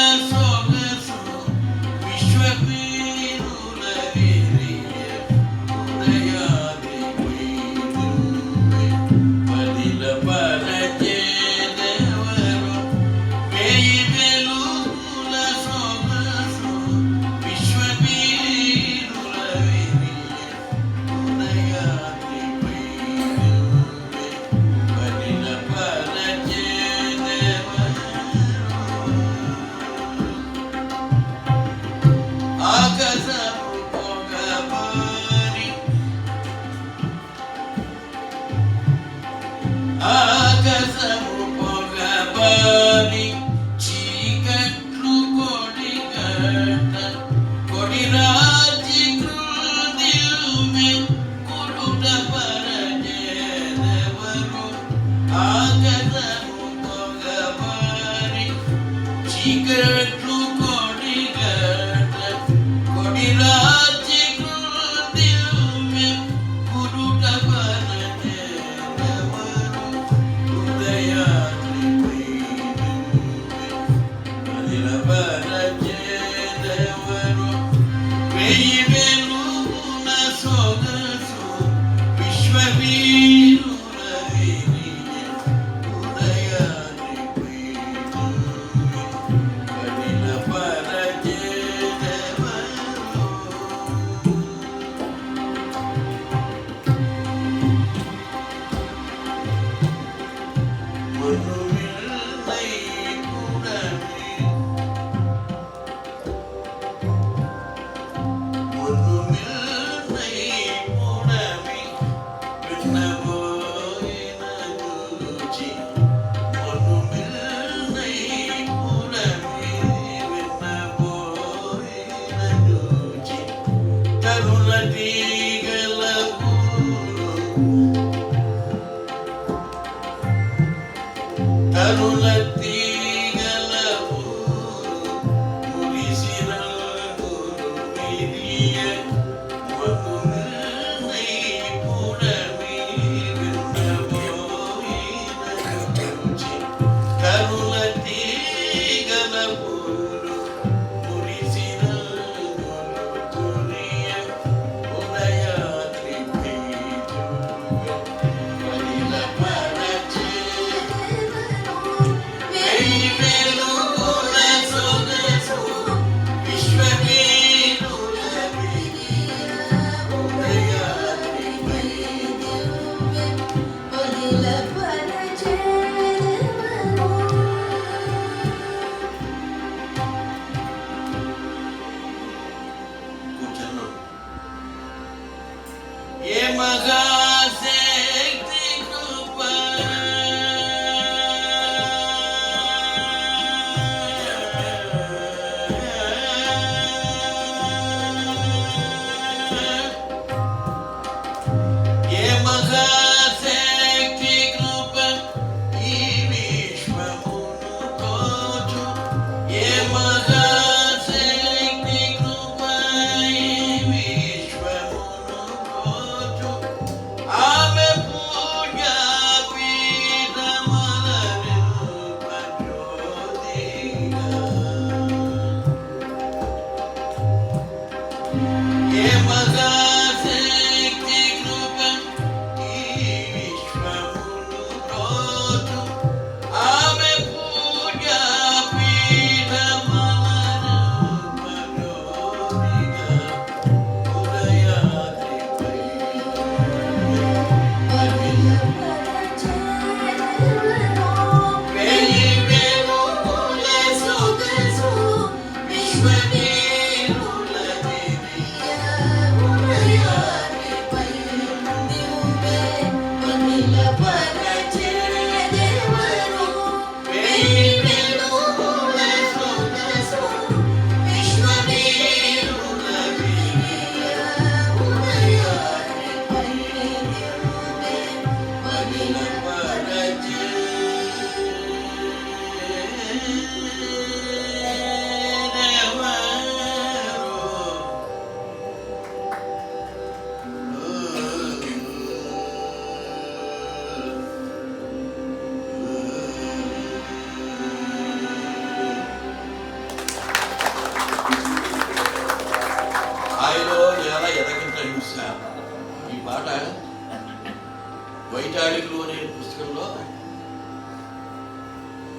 వైటాళికులు అనే పుస్తకంలో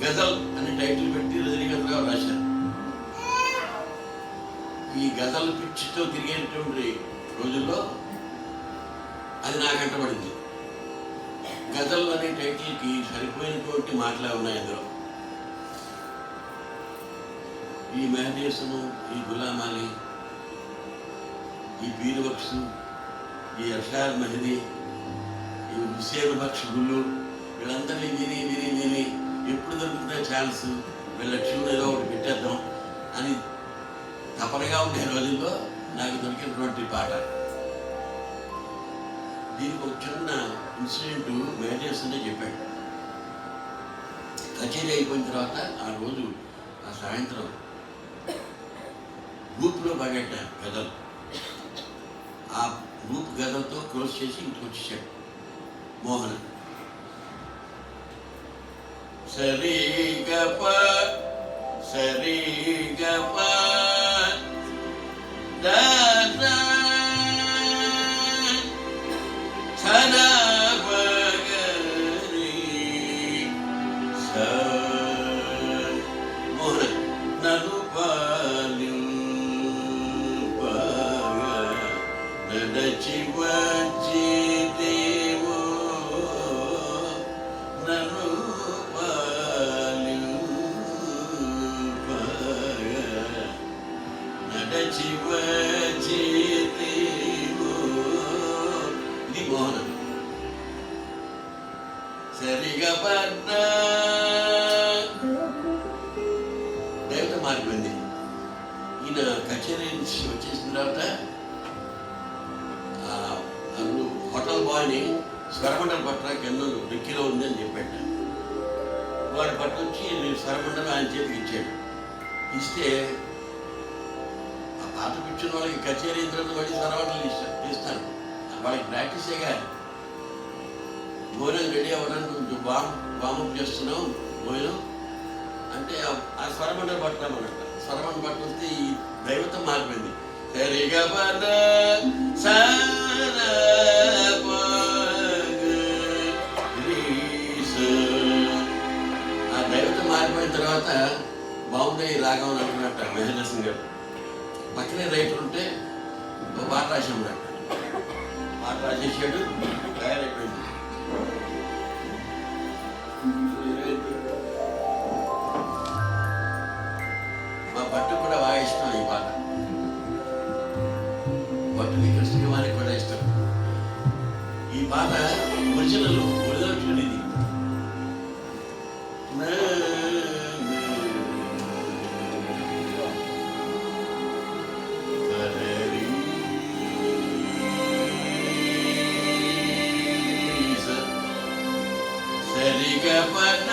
గజల్ అనే టైటిల్ పెట్టి రజనీకాంత్ గారు రాశారు. ఈ గజల్ పిచ్చితో తిరిగేటువంటి రోజుల్లో అది నాకు అంటబడింది. గజల్ అనే టైటిల్కి సరిపోయినటువంటి మాటలే ఉన్నాయి అందులో. ఈ మెహదీసము, ఈ గులామాలి, ఈ బీరుబక్సు, ఈ అషార్ మెహదీ, ఈ హుసేన్ బక్ష్ గుళ్ళు, వీళ్ళందరినీ విని విని విని ఎప్పుడు దొరుకుతుందో ఛాన్స్ వీళ్ళ ట్యూన్ ఏదో ఒకటి పెట్టేద్దాం అని తపనగా ఉండే రోజుల్లో నాకు దొరికినటువంటి పాట. దీనికి ఒక చిన్న ఇన్సిడెంట్ మేనేజర్స్నే చెప్పాడు. కచేరీ అయిపోయిన తర్వాత ఆ రోజు ఆ సాయంత్రం గ్రూప్లో పాడేట గజల్, ఆ గ్రూప్ గజల్తో క్లోజ్ చేసి ఇంటికి వచ్చేసాడు మోహన్. సరి గప సరి గప దాదా సదా బగరి స మోహన్ నను పాలు పగ నడచి వచ్చి దేవో నను ఇది మోహనం. సరిగా పడ్డ దేవత మారిపోయింది. ఈయన కచేరీ నుంచి వచ్చేసిన తర్వాత హోటల్ బాయ్ని స్వరమండలి పట్టడానికి ఎన్నో డిక్కీలో ఉంది అని చెప్పాడు. వాడు పట్టుకొచ్చి స్వరమండలి ఆయన చేతికి ఇచ్చాడు. ఇస్తే ఆ పాత కూర్చున్న వాళ్ళకి కచేరీ అయిన తర్వాత మళ్ళీ స్వరమండలి ఇస్తాను. వాళ్ళకి ప్రాక్టీసేగా. భోజనం రెడీ అవ్వడానికి కొంచెం వామప్ చేస్తున్నాం భోజనం అంటే ఆ స్వరమండలి పట్టుకున్నామన్నట్ట. స్వరమండలి పట్టుకొస్తే ఈ దైవతం మారిపోయింది. సరిగా పద ఆ దైవతం మారిపోయిన తర్వాత బాగుంది ఈ రాగం అని అంటున్నట్ట మహేంద్ర సింగ్ గారు. పక్కనే రైటర్ ఉంటే ఒక పాట రాసామన్నట్ట. పాట రాసేసాడు, తయారైపోయింది. మా పట్టు కూడా బాగా ఇష్టం ఈ పాట. పట్టుని కృష్ణకుమారికి కూడా ఇష్టం. ఈ పాట ఒరిజినల్ ట్యూన్ ఇది. సరిగా పద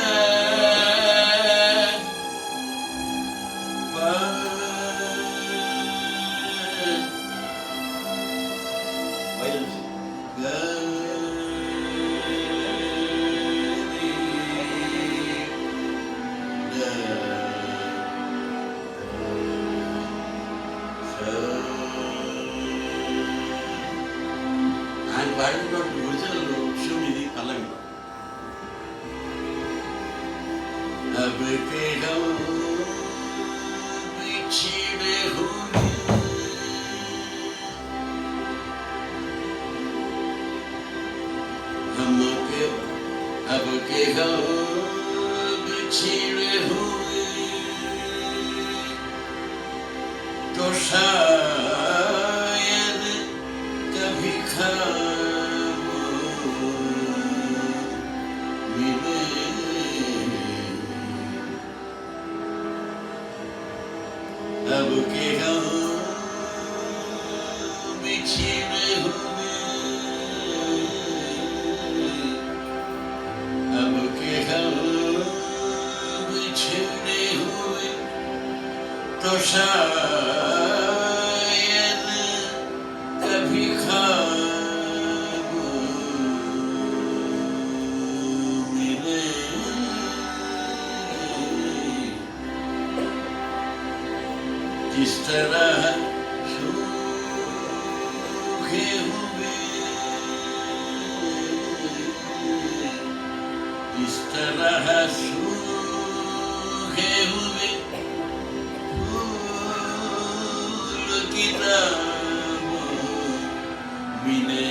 ఆయన పాడినటువంటి ఒరిజినల్ ట్యూన్ ఇది పల్లవి. अब के हम बिछड़े हुए अब के हम बिछड़े हुए तो शायद कभी ख्वाब मिले. अब के हम बिछड़े हुए अब के हम बिछड़े हुए तो शायद कभी ख्वाब मिले. जिस तरह सूखे हुए जिस तरह सूखे हुए फूल की तरह मिले.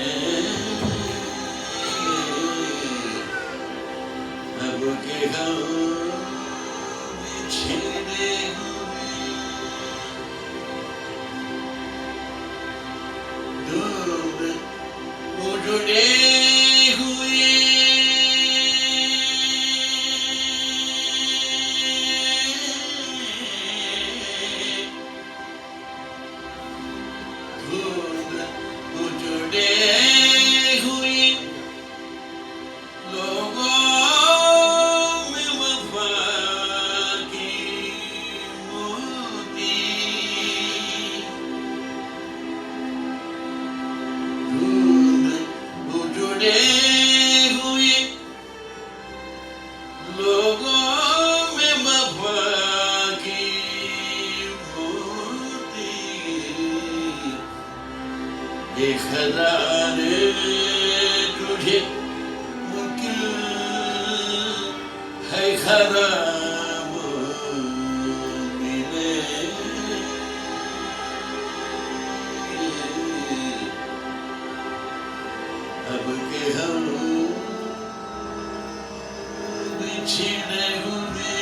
अब के हम बिछड़े उजड़े हुए उजड़े हुए लोगों में वफा की मोती उजड़े हुए लोगों में वफा की मोती एक हजार तुझे मुश्किल है खराब मिले. अब के हम बिछड़े हुए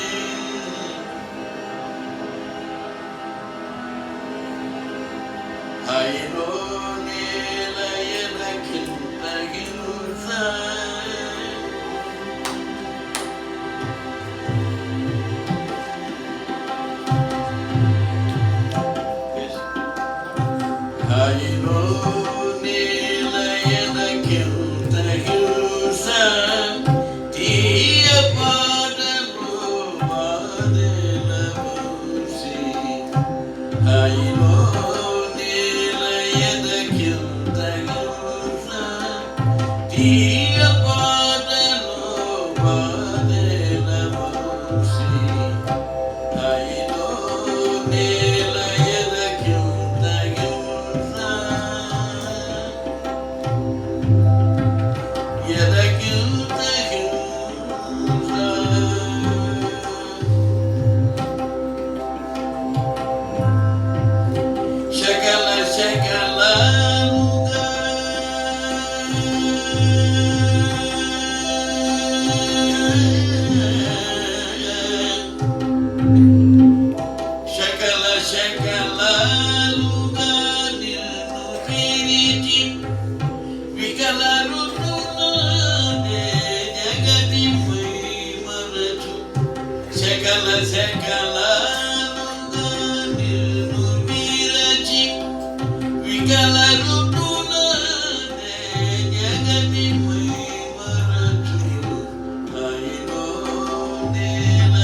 సకల శకలాలుగా నిన్ను విరచి వికల ఋతులనే జగతి మరచు అయిలో నేల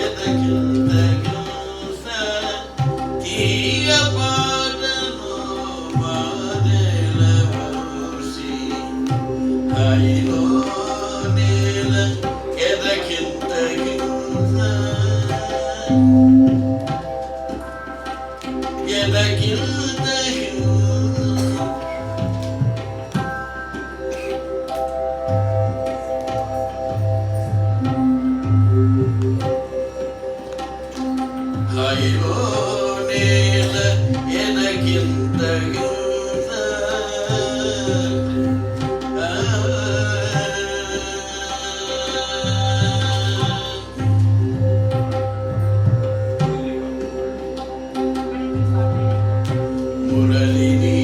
ఎదగింతగింస తీయ పాటలో బాధల వసి అయిలో నేల ఎదగింతగింస మురళిని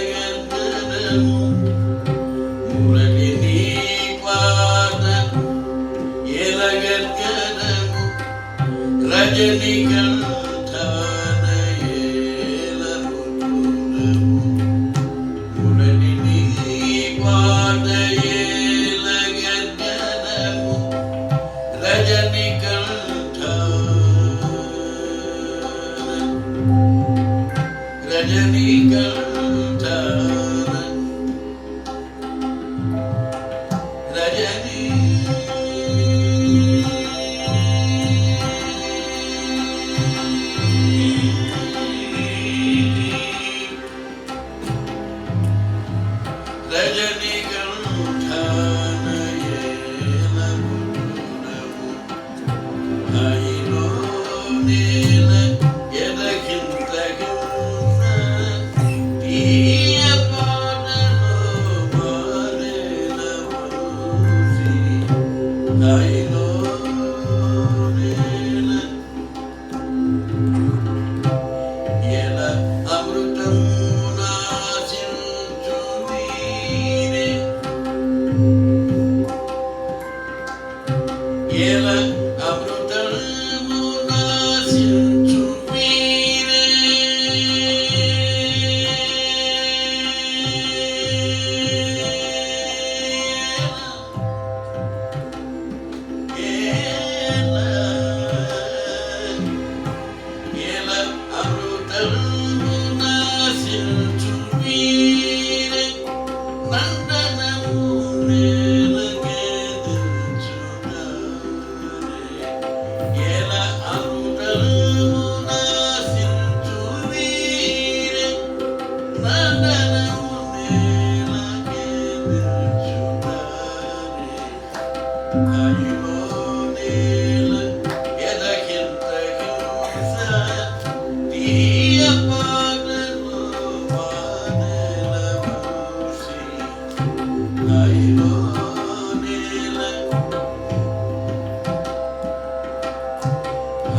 పాదయేలగంధరము మురళిని పాద ఏలగంధరము రజనికంఠనయేలముతురము మురళిని పాద ఏలగంధరము రజనికంఠ రజనీకంఠ రజనీ రజనీకంఠనయేలముతురము అయిలో నేల ఎదగింతగింస తీయ పాటలో బాధల వసి అయిలో నేల ఎల అమృతం నాశించు వీరే ఎల అమృతము నాశించు వీరే ఎల అమృతము నాశించు వీరే నందనము నేలకెదించుగారే ఎల అమృతము నాశించు వీరే నందనము నేలకెదించుగారే అయిలో నేల ఎదగింతగింస తీయ పాటలో బాధల వసి అయిలో నేల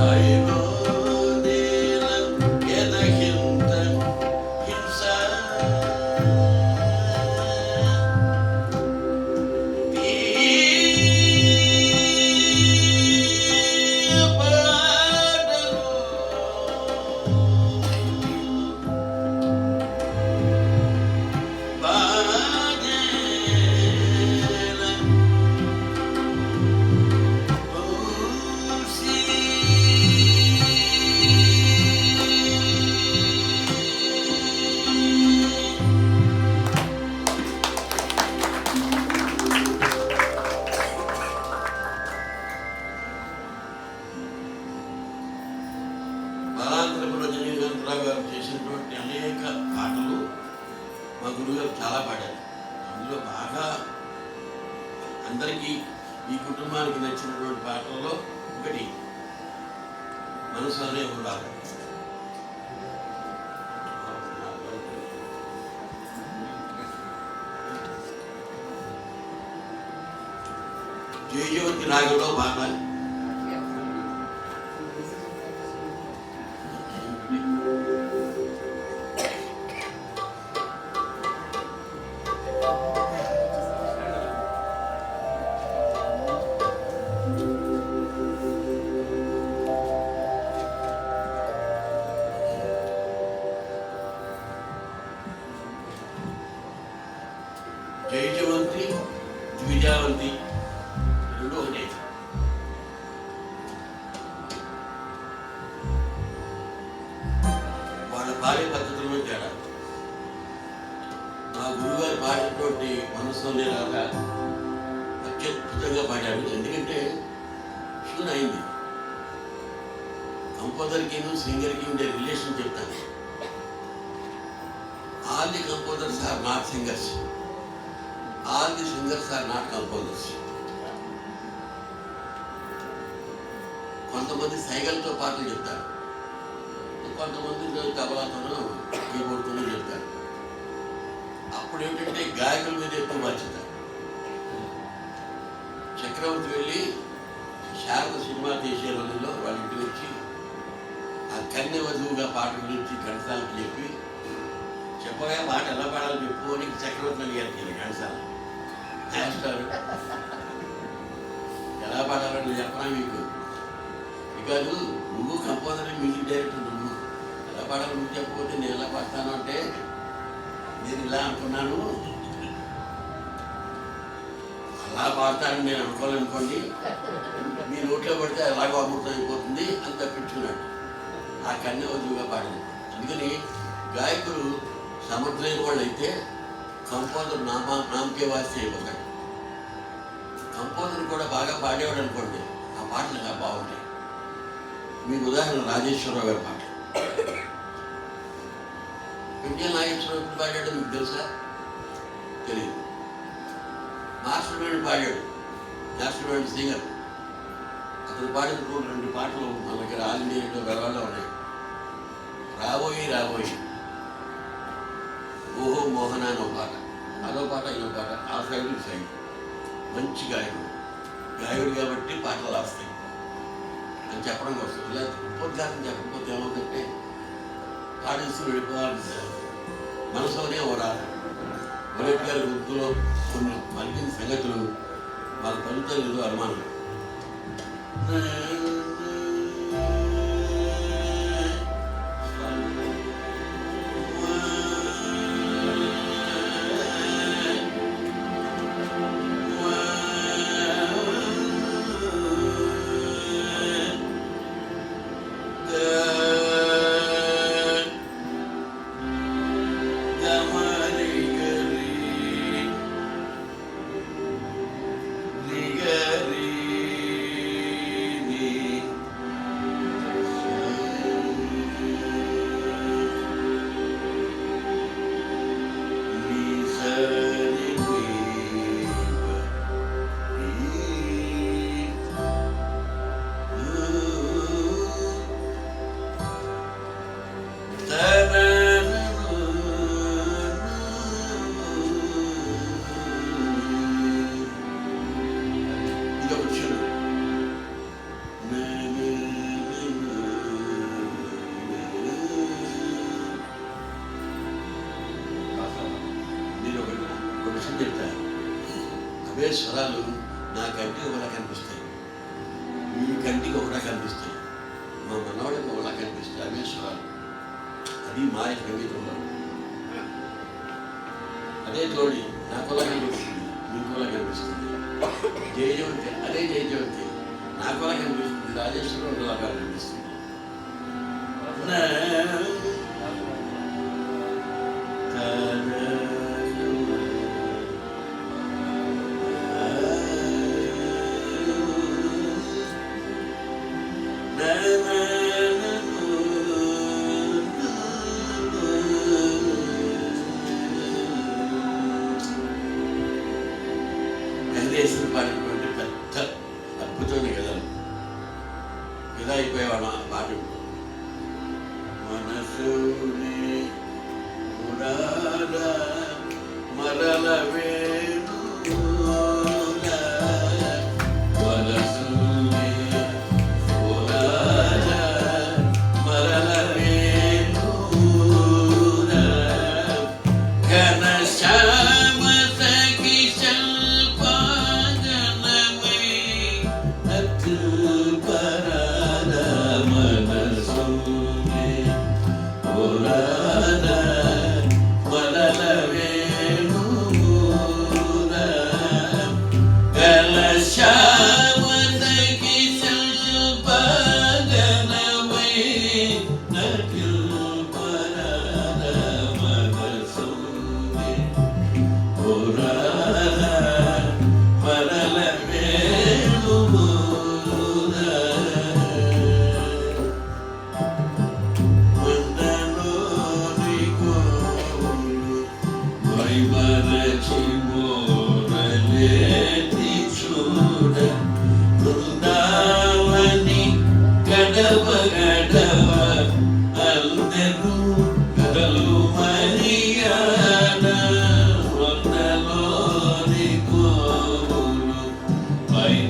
అయిలో నేల ఎదగింతగింస తీయ పాటలో బాధల వసి బాలాంతరపు రజనీకాంతరావు గారు చేసినటువంటి అనేక పాటలు మా గురుగారు చాలా పాడారు. అందులో బాగా అందరికీ ఈ కుటుంబానికి నచ్చినటువంటి పాటల్లో ఒకటి మనసులోనే ఉండాలి. జయజ్యోతి రాగంలో పాట ఒకటే. వాళ్ళ పాడే పద్ధతుల్లో తేడా. మా గురువుగారు పాడినటువంటి మనసులోనే రాగా అత్యద్భుతంగా పాడాడు. ఎందుకంటే ట్యూన్ అయింది. కంపోజర్కి సింగర్కి ఉండే రిలేషన్ చెప్తాను. All the composers are not singers, all the singers are not composers. కొంతమంది సైగలతో పాటలు చెప్తారు, కొంతమంది తబలాతోనూ కీబోర్డ్తోనూ చెప్తారు. అప్పుడు ఏంటంటే గాయకుల మీద ఎక్కువ బాధ్యత. చక్రవర్తి వెళ్ళి శారద సినిమా తీసే రోజుల్లో వాళ్ళ ఇంటికి వచ్చి ఆ కన్నె వధువుగా పాట గురించి ఘంటసాలకి చెప్పి, చెప్పగా పాట ఎలా పాడాలి చెప్పు అని చక్రవర్తి అడిగారు. ఘంటసాల మాస్టర్ ఎలా పాడాలని చెప్పనా మీకు? కాదు, నువ్వు కంపోజర్, మ్యూజిక్ డైరెక్టర్, నువ్వు ఎలా పాడాలి నువ్వు చెప్పకపోతే నేను ఎలా పాడతాను అంటే, నేను ఇలా అనుకున్నాను, అలా పాడతానని నేను అనుకోవాలనుకోండి, మీ నోట్లో పడితే అలాగో అమృతం అయిపోతుంది అని తప్పించుకున్నాడు. ఆ కన్య వధువుగా పాడింది. అందుకని గాయకులు సమర్థులైన వాళ్ళు అయితే కంపోజర్ నామకే వాసి అయిపోతాడు. కంపోజర్ కూడా బాగా పాడేవాడు అనుకోండి, ఆ పాటలు ఇంకా బాగుంటాయి. మీకు ఉదాహరణ రాజేశ్వరరావు గారి పాట. విద్యా నాగేశ్వరరావు ఎప్పుడు పాడాడు మీకు తెలుసా? తెలియదు. మాస్టర్ బ్యాండ్ పాడాడు, మాస్టర్ బ్యాండ్ సింగర్. అతను పాడిన 2 పాటలు మన దగ్గర ఆల్ ఇండియా రేడియో గర్వాల్లో ఉన్నాయి. రాబోయి రాబోయి, ఓహో మోహన అని ఒక పాట, అదో పాట ఇదో పాట, ఆ సైడ్ ఈ సైడ్. మంచి గాయకుడు కాబట్టి పాటలు రాస్తాయి అని చెప్పడం కోసం. ఇలా ఉపోద్ఘాతం చెప్పకపోతే ఏమవుతుందంటే పాడేస్తూ వెళ్ళిపోవాలి. మనసులోనే ఓరాలి. మొదటి గారి గుర్తులో కొన్ని మరిగిన సంగతులు వాళ్ళ పలుకుతారు ఏదో అనుమానం. అవే స్వరాలు నా కంటికి ఒకలా కనిపిస్తాయి, మీ కంటికి ఒకలా కనిపిస్తాయి, మా మనవాడికి ఒకలా కనిపిస్తాయి. అవే స్వరాలు. అది మాయ సంగీతంలో. అదే తోడి నాకోలా కనిపిస్తుంది, మీకోలా కనిపిస్తుంది. జయజవంతి అదే జయజవంతి నాకోలా కనిపిస్తుంది, రాజేశ్వరం లాగా కనిపిస్తుంది. వెంకటేశ్వర పాడినటువంటి పెద్ద అద్భుతమైన గదలు గదా అయిపోయేవాడు ఆ పాట. మనసుని మరల వేణు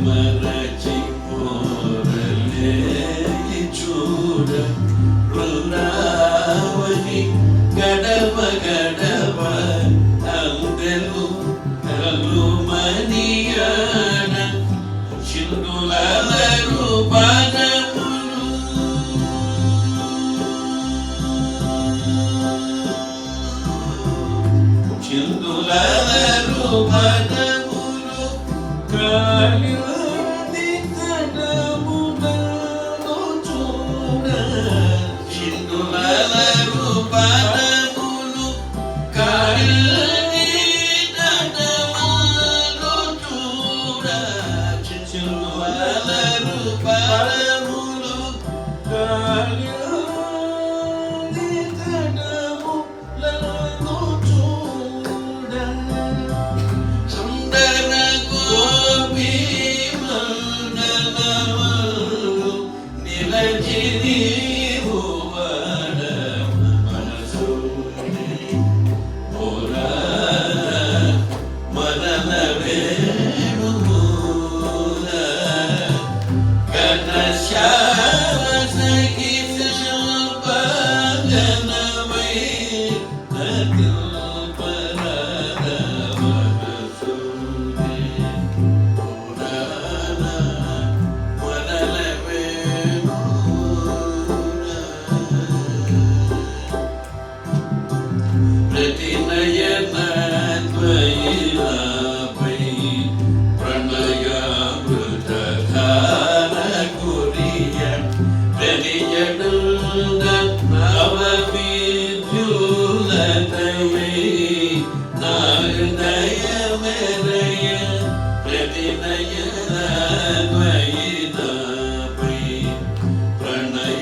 మరచి మోరలే చూడ బృందావని గడప గడప అందెలు కలుమనియాన చిందుల రూపనములు చిందుల రూపనములు కాళింది తడములను చూడ చిందుల రూపనములు కాళింది తడములను చూడ చిందుల రూపనములు కాళింది తడములను చూడ సుందర గోపీ మండలములు నిలచిని భువన మనసుని మరణ వేణుమూల ఘనశ్యామ సఖి శిల్పగణమై నదిల్పరాధ మనసుని పురాణ మరణ వేణుమూల ప్రతినయనద్వైలాపై ప్రణయామృతధార కురియ ప్రతిజడుండ నవవిద్యులతమై నాగదయ మెరయ ప్రతినయనద్వైలాపై ప్రణయామృతధార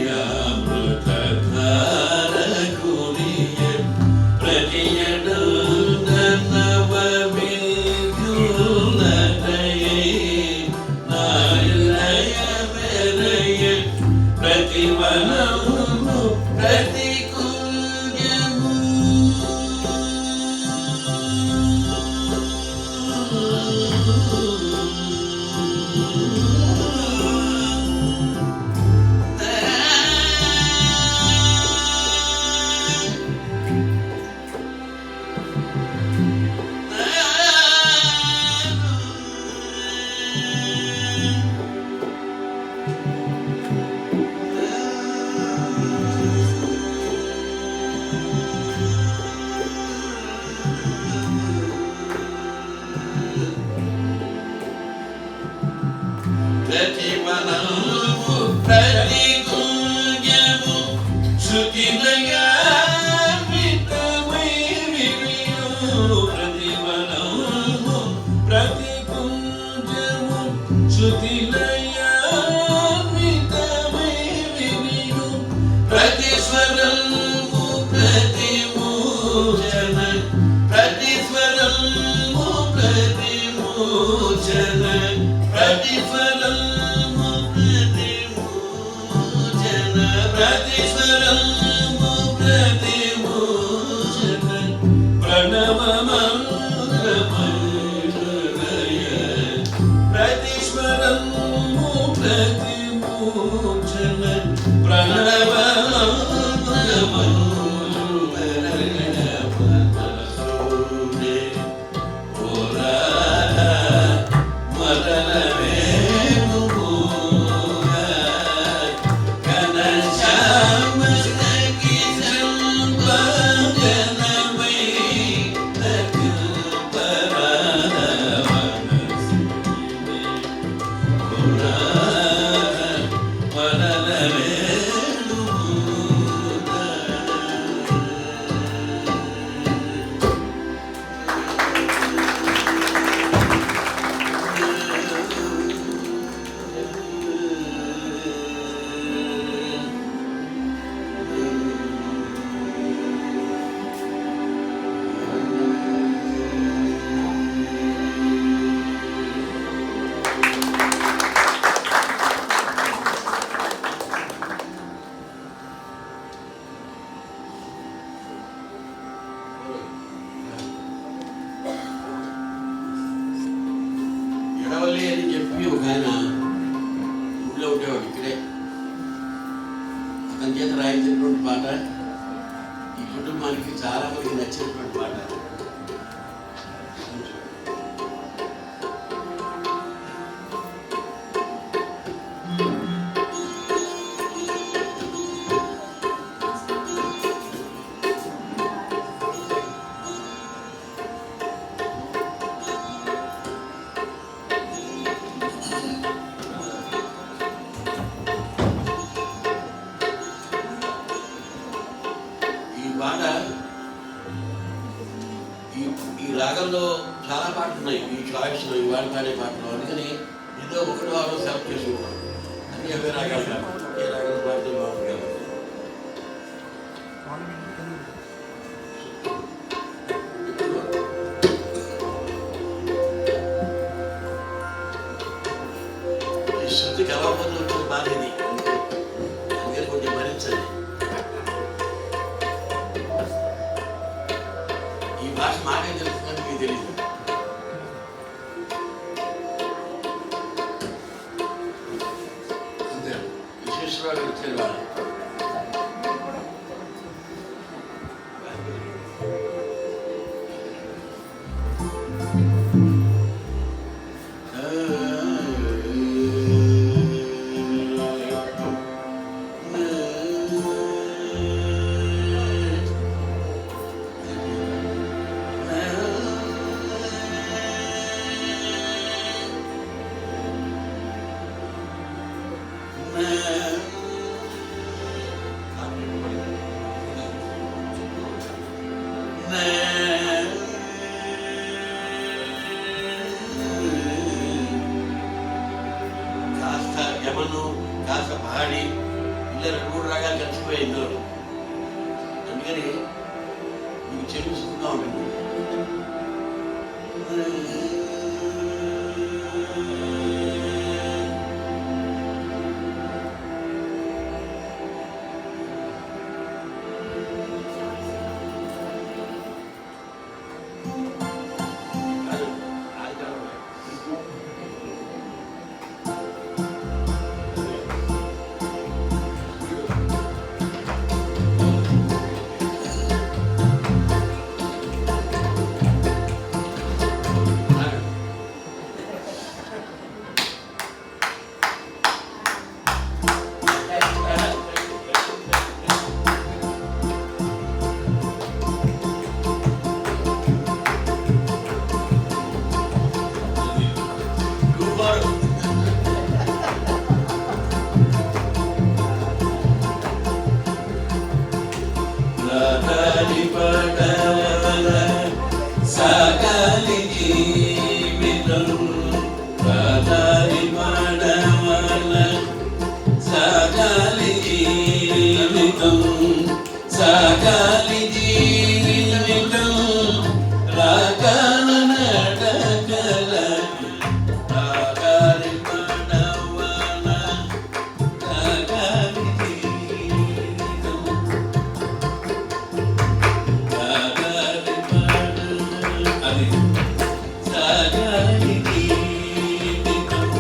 కురియ ప్రతియడుండ నవవిద్యులతయై నాగదయ మెరయ ప్రతివనము ప్రతికుంజము ప్రతివనము ప్రతికుంజము శృతిలయామితమై విరియు ప్రతివనము ప్రతికుంజము శృతిలయామితమై విరియు ప్రతిస్వరము ప్రతిమోచన ప్రతిస్వరము ప్రతిమోచన ప్రతిస్వరము ప్రతిమోచన ప్రతిస్వరము ప్రతిమోచన ప్రణవమంగళమయ ప్రతిస్వరము ప్రతిమోచన అని చెప్పి ఒక ఆయన ఊళ్ళో ఉండేవాడు ఇక్కడే. అతని చేత రాయించినటువంటి పాట ఈ కుటుంబానికి చాలా మందికి నచ్చినటువంటి పాట. పాట ఈ రాగంలో చాలా పాటలు ఉన్నాయి. ఈ చాయిస్లో ఇవాళ పాడే పాటలు, అందుకని ఏదో ఒకటి వారు సెలెక్ట్ చేసుకుంటాం. అన్ని అవే రాగాలు కాదు, ఒకే రాగాలు పాడితే బాగుంది కాబట్టి. ఈ శృతి కలవకపోతే వచ్చిన బాధ ఇది, అందుకని కొంచెం భరించండి. ఈ భాష మాకే తెలుస్తుందని మీకు తెలియదు. అంతే విశేషవాడు వచ్చారు వాళ్ళు. కాస్త యమను కాస్త పహాడి ఇలా 2 రాగాలు కలిసిపోయాయి ఇందులో. అందుకని మీకు చెల్లిస్తుందా ఉంటుంది. సాగాలి జీవితం రాదారి పడవల, సాగాలి జీవితం, సాగాలి జీవితం, రాగాల నడకల రాగారి పడవల, సాగాలి జీవితం, సాగాలి అది సాగాలి జీవితం,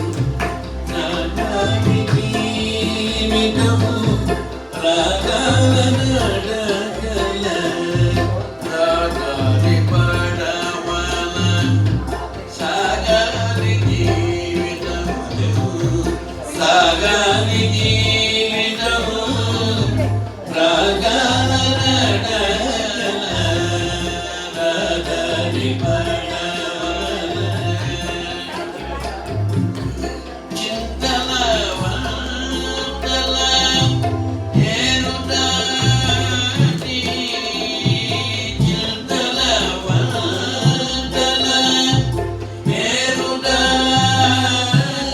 సాగాలి జీవితం, రాగాల నడకల రాగాలి పడవల, సాగాలి జీవితం, సాగాలి జీవితం, రాగాల నడకల రాగాలి పడవల, చింతల వంతల ఏరు దాటి, చింతల వంతల ఏరు దాటి,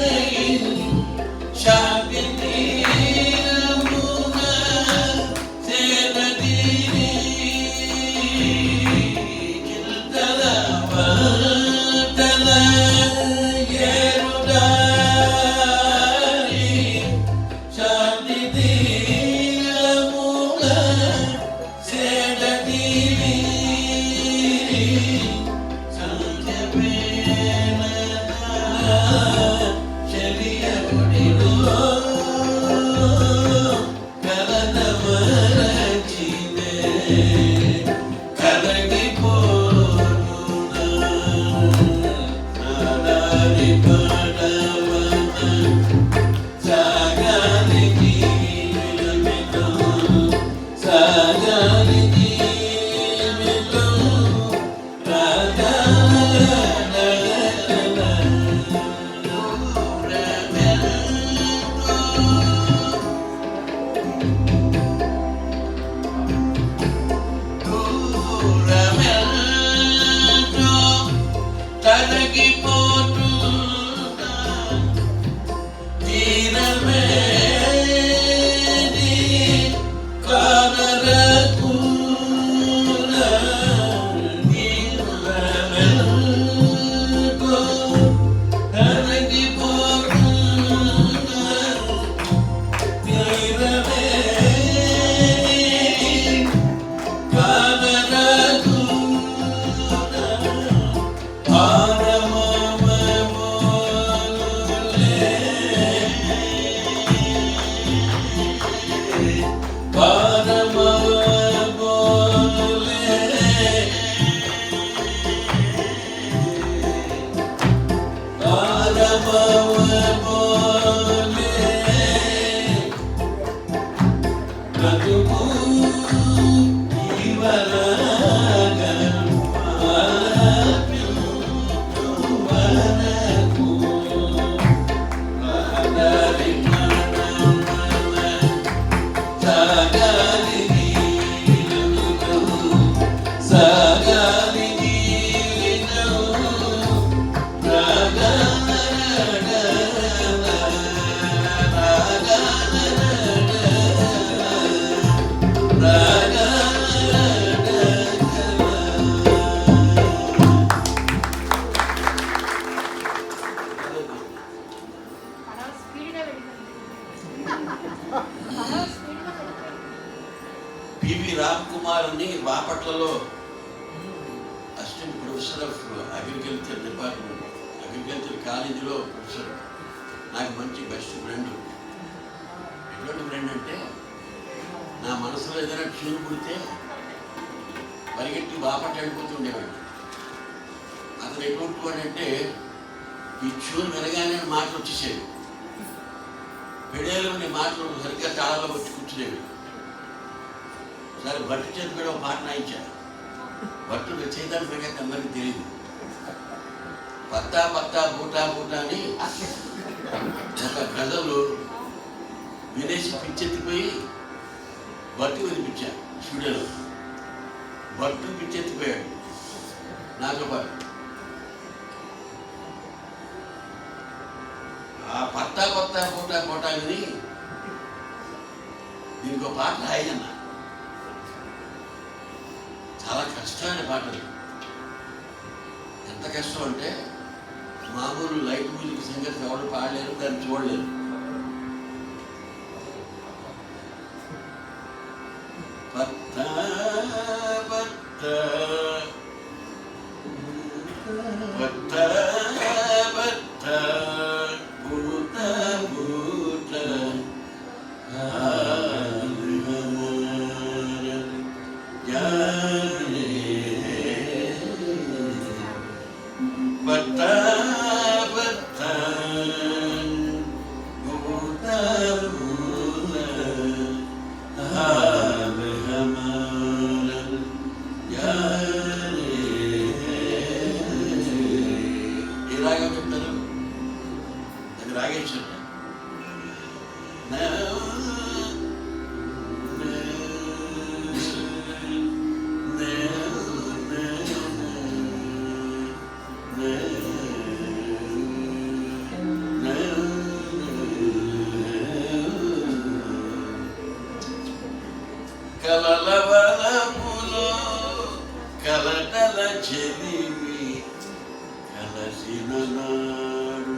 శాంతి సాగాలి జీవితం సాగాలి జీవితం పడవ స్పీడ్గా వెళ్ళిపోయింది. పివి రామ్ కుమార్ అని బాపట్లలో assistant professor of agriculture department, agriculture కాలేజీలో ప్రొఫెసర్. నాకు మంచి బెస్ట్ ఫ్రెండ్. ఎటువంటి ఫ్రెండ్ అంటే నా మనసులో ఏదైనా ట్యూన్ పుడితే పరిగెత్తి బాపట్ల వెళ్ళిపోతుండేవాడు. అతను ఎటువంటి వాడు అంటే ఈ ట్యూన్ వినగానే మాటలు వచ్చేసేవి. పెడేలు ఉండే మాటలు సరిగ్గా తాళాలో వచ్చి కూర్చునేవి. సరే భట్టు చేతి కూడా ఒక పాట రాయించారు. భట్టు రచయితాన్ని సంగతి అందరికీ తెలియదు. పత్తా పత్తా బూటా బూటా అని ఒక గజలు వినేసి పిచ్చెత్తిపోయి భట్టు వినిపించాను స్టూడియోలో. భట్టు పిచ్చెత్తిపోయాడు నాతో పాటు. ఆ పత్తా పత్తా బూటా బూటా విని దీనికి ఒక పాట రాయన్నా. చాలా కష్టమైన పాటలు. ఎంత కష్టం అంటే మామూలు లైట్ మ్యూజిక్ సింగర్స్ ఎవరు పాడలేరు, దాన్ని చూడలేరు. పత్తా పత్తా పత్తా పత్తా బూటా బూటా పత్తా పత్తా బూటా బూటా హాల్ హమారా యారే. ఏ రాగం చెప్తారు? అది రాగేశ్వర. కలలవలములో కలకల చెలిమి కలసిన నాడు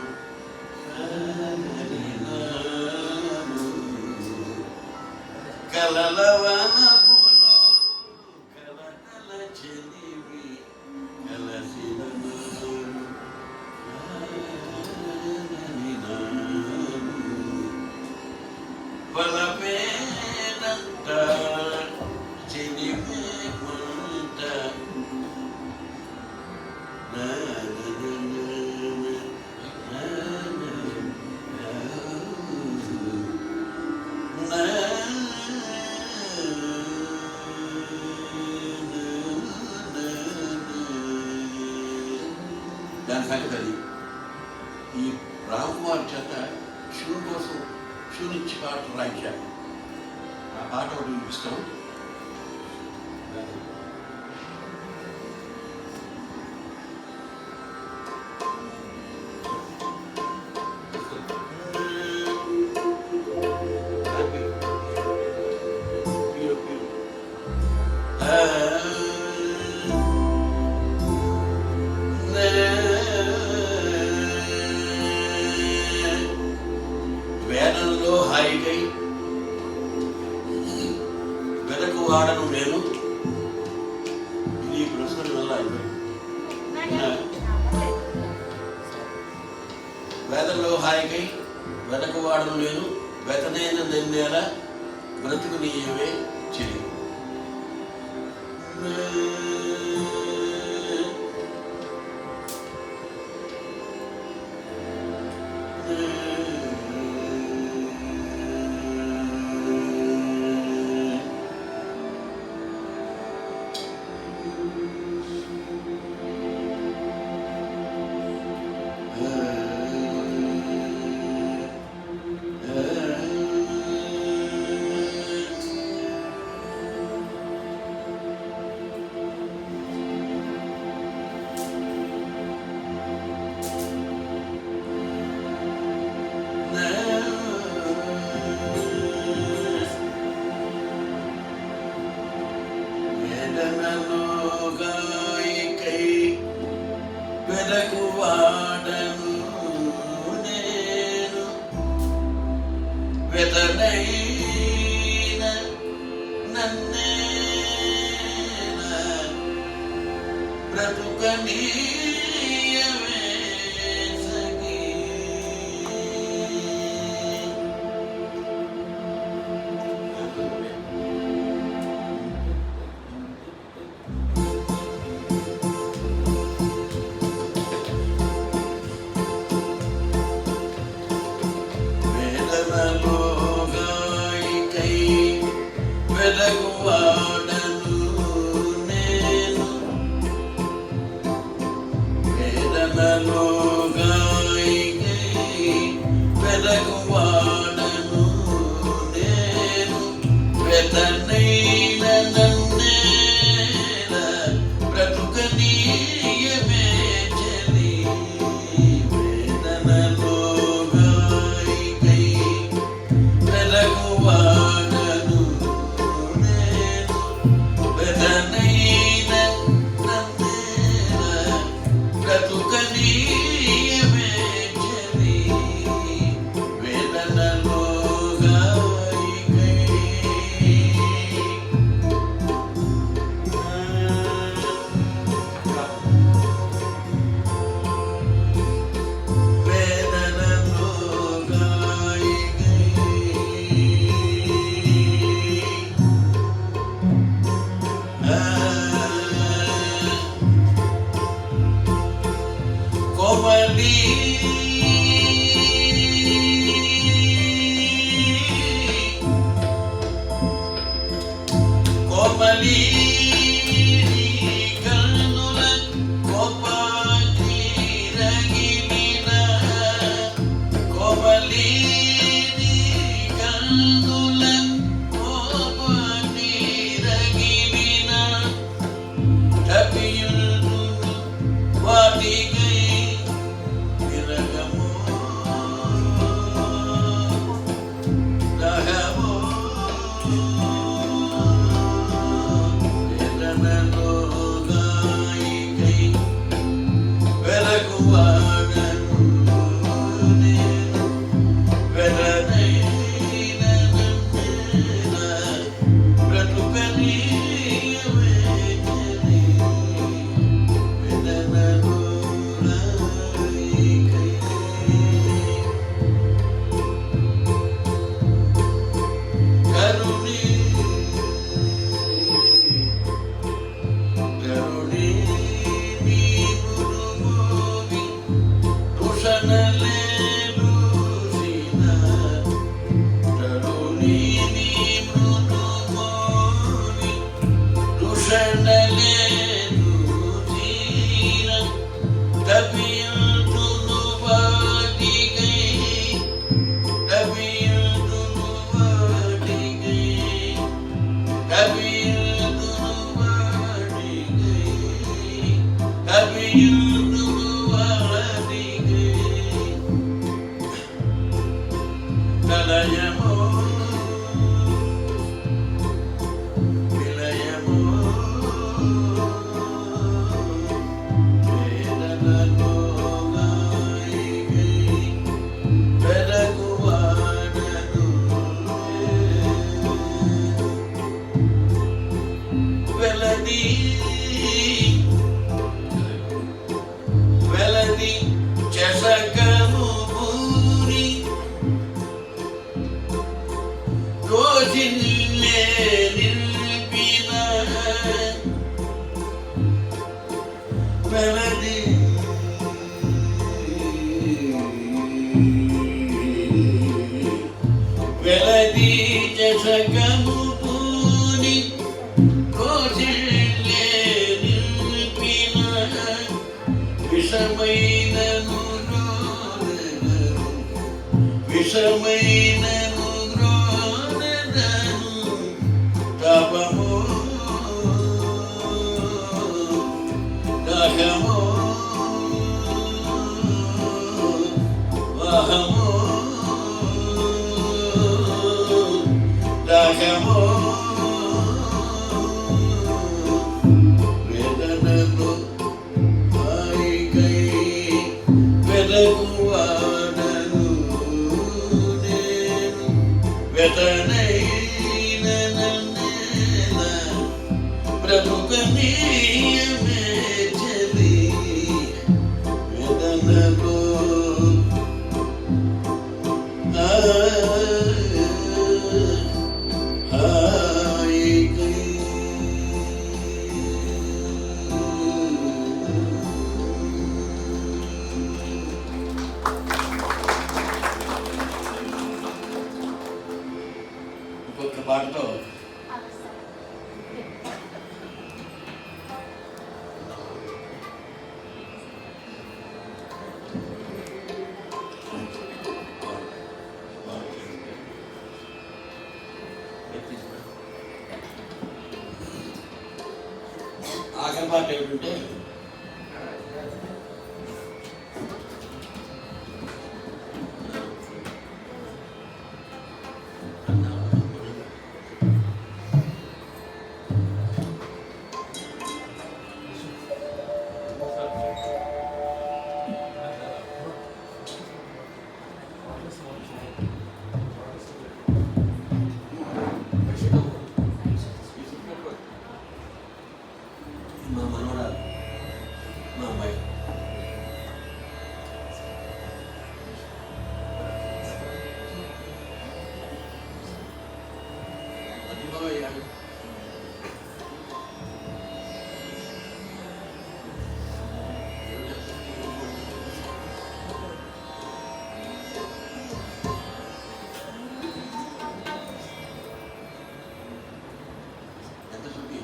కలలవలములో కలకల చెలిమి కలసిన నాడు బలమేనంట చెలిమే మంట దాని సంగతి అది. ఈ రామ్ కుమార్ చేత షూన్ కోసం షూన్ ఇచ్చి పాట రాయించారు. ఆ పాట ఒకటి వినిపిస్తాం. వేదంలో హాయికై వెదకువాడను నేను. ఇది ప్రశ్న వల్ల వేదంలో హాయికై వెదకువాడను నేను, వెతనైన నిన్నేల బ్రతుకు నీయవే చెలి. వెతనైన నన్నేల బ్రతుకనీయవే సఖీ. వేదనలో గాయికై వెలగువాడను నేను, వేదనలో గాయికై వెలగువాడను నేను, వెతనైన నన్నేల బ్రతుకనీయవే చెలి. వేదనలో గాయికై వెలగువాడను నేను, వెతనైన నన్నేల బ్రతుకనీయవే చెలి. వేదనలో గాయికై వేదనలో గాయికై కోమలి కోమలి కన్నుల కోపాగ్ని రగిలిన, కోమలి కన్నుల కోపాగ్ని రగిలిన, తప్పియును వాటికై విరగము దహము. వేదనలో గాయికై వెలగువాడను నేను, వెతనైన నన్నేల బ్రతుకనీయవే చెలి. వేదనలో గాయికై కరుణి కరుణి నీ మృదుమోవి తుషనలేలుసిన, కరుణి నీ మృదుమోవి తుషనలేలుసిన, తప్పియును వాటికై తప్పియును వాటికై తప్పియును వాటికై తప్పియును వాటికై ప్రళయమో విలయమో వేదనలో గాయికై వెలగువాడను నేను, వెలది వెలది చషకము పూరి రోజులే నిలిపిన, వెలది వెలది చషకము పూరి రోజులే నిలిపిన, విషమైనను గ్రోనెదను, విషమైనను గ్రోనెదను, తపము దహము వహము దహము. వేదనలో గాయికై వెలగువాడను నేను, వెతనైన నన్నేల బ్రతుకనీయమే చలి వేదనలో ఇంకొక పాటతో ఆఖరి పాట ఏమిటంటే మా మనవరాలు మా అమ్మాయి అయ్యాడు. ఎంత సుఖీ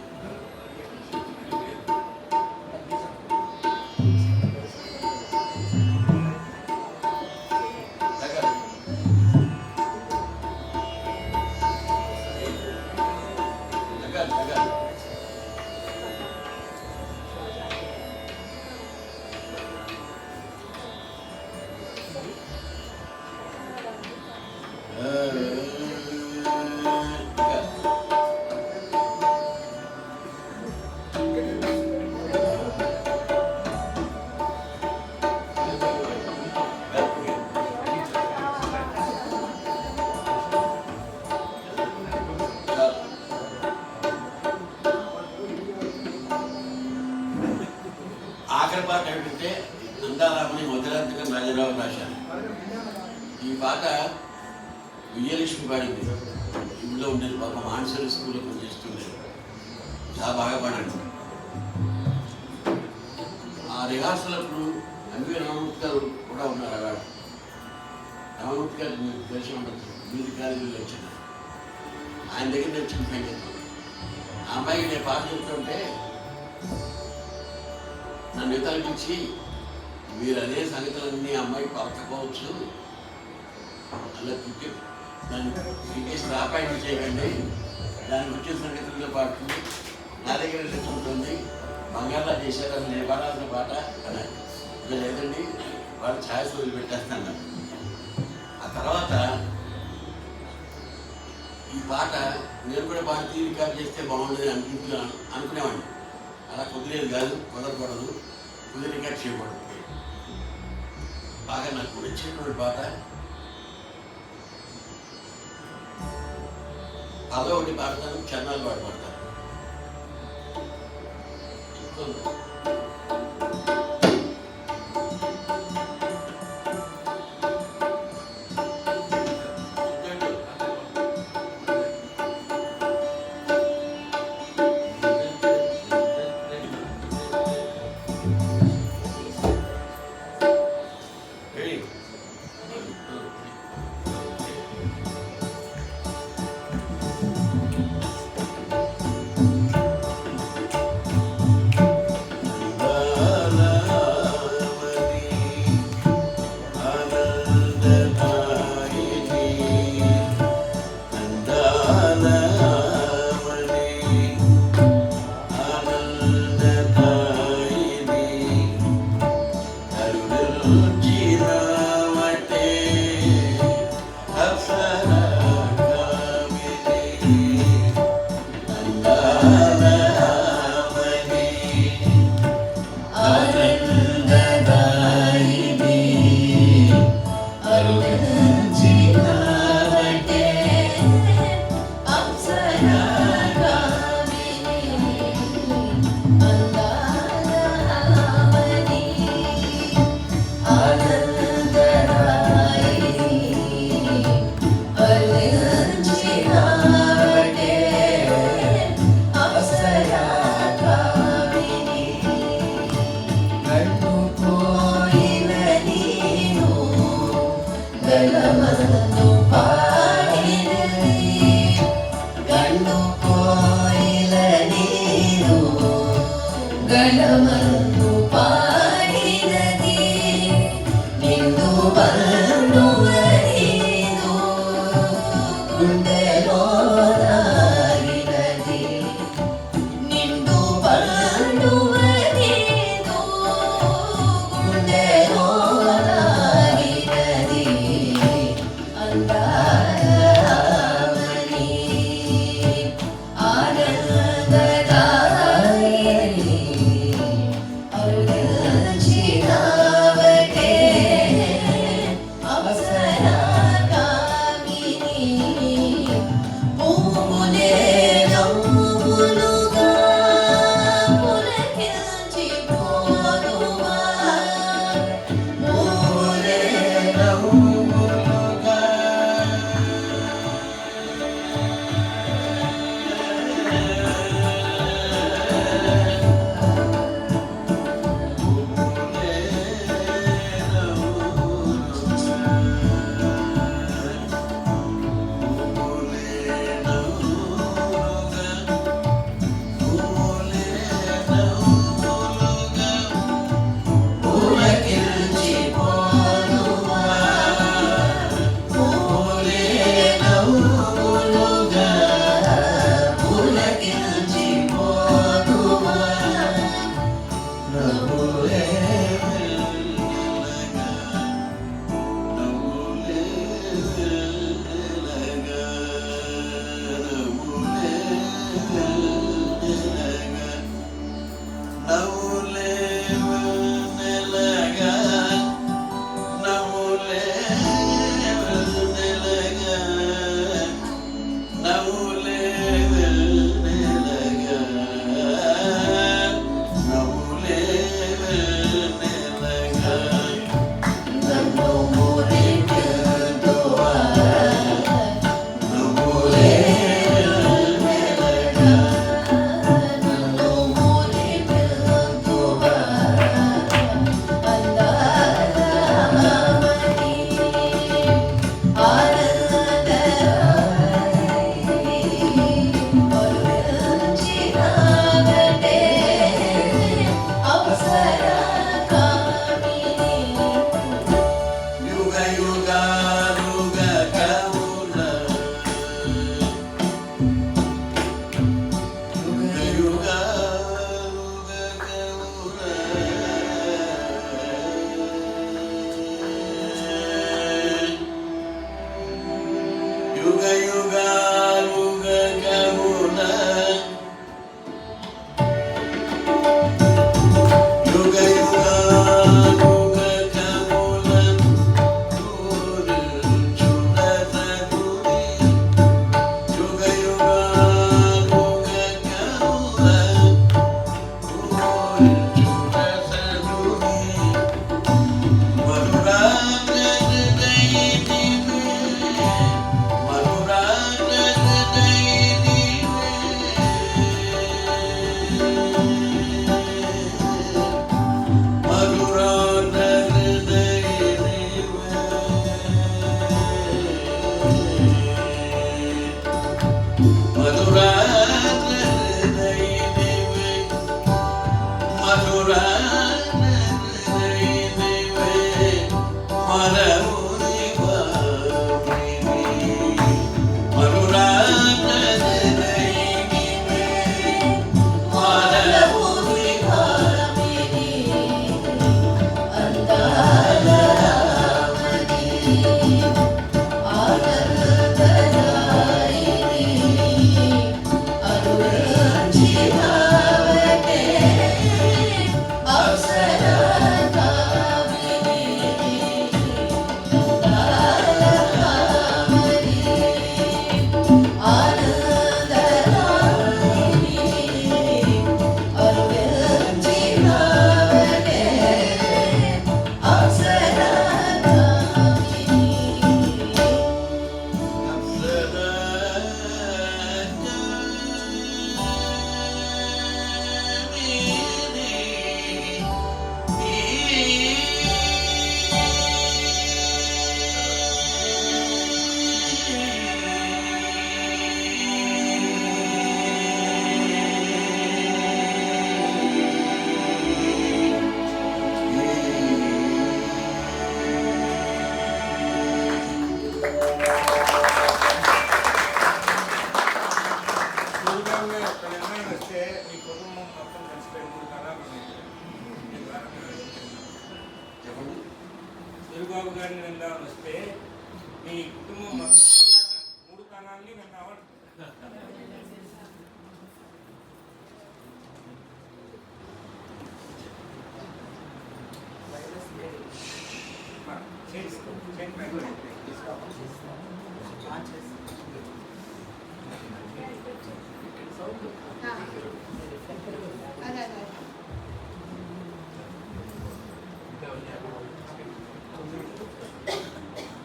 ఆఖరి పాట ఏమిటంటే అందారామని మొదలంతగా రాజారావు రాశారు. ఈ పాట విజయలక్ష్మి పాడింది. ఇంట్లో ఉండేది పాప మాన్సర్ స్కూల్లో పనిచేస్తుండేది. చాలా బాగా పాడండి. ఆ రిహార్సల్ అప్పుడు ఎంవి రామమూర్తి గారు కూడా ఉన్నారు. అక్కడ రామమూర్తి గారు మీకు తెలిసి ఉండదు, మ్యూజిక్ కాలేజీలో వచ్చింది. ఆయన దగ్గర నేర్చుకుని సంగీతం. ఆ అమ్మాయికి నేను పాట చెప్తుంటే నన్ను తలపించి మీరు అదే సంగతులన్నీ అమ్మాయి పలకపోవచ్చు, అలా తిట్టి దాన్ని తిట్టేసి రాపాయింట్ చేయకండి, దానికి వచ్చిన సంగతులతో పాటు నా దగ్గర నేర్చుకుంటుంది, బంగాళా చేశారు, అది నేను పాడాల్సిన పాట అన్నారు. ఇంకా లేదండి వాళ్ళు ఛాయస్ వదిలిపెట్టేస్తాను. ఆ తర్వాత ఈ పాట నేను కూడా పాడి రికార్డ్ చేస్తే బాగుండేది అనుకునేవాడిని. అలా కుదిరేది కాదు, కుదరకూడదు, కుదిరి రికార్డ్ చేయకూడదు. బాగా నాకు నచ్చినటువంటి పాట అదో ఒకటి పాడతాను, చరణాలు పాట పాడతాను. సూరిబాబు గారిని విందామని వస్తే మీ కుటుంబం మూడు తరాలని విన్నామని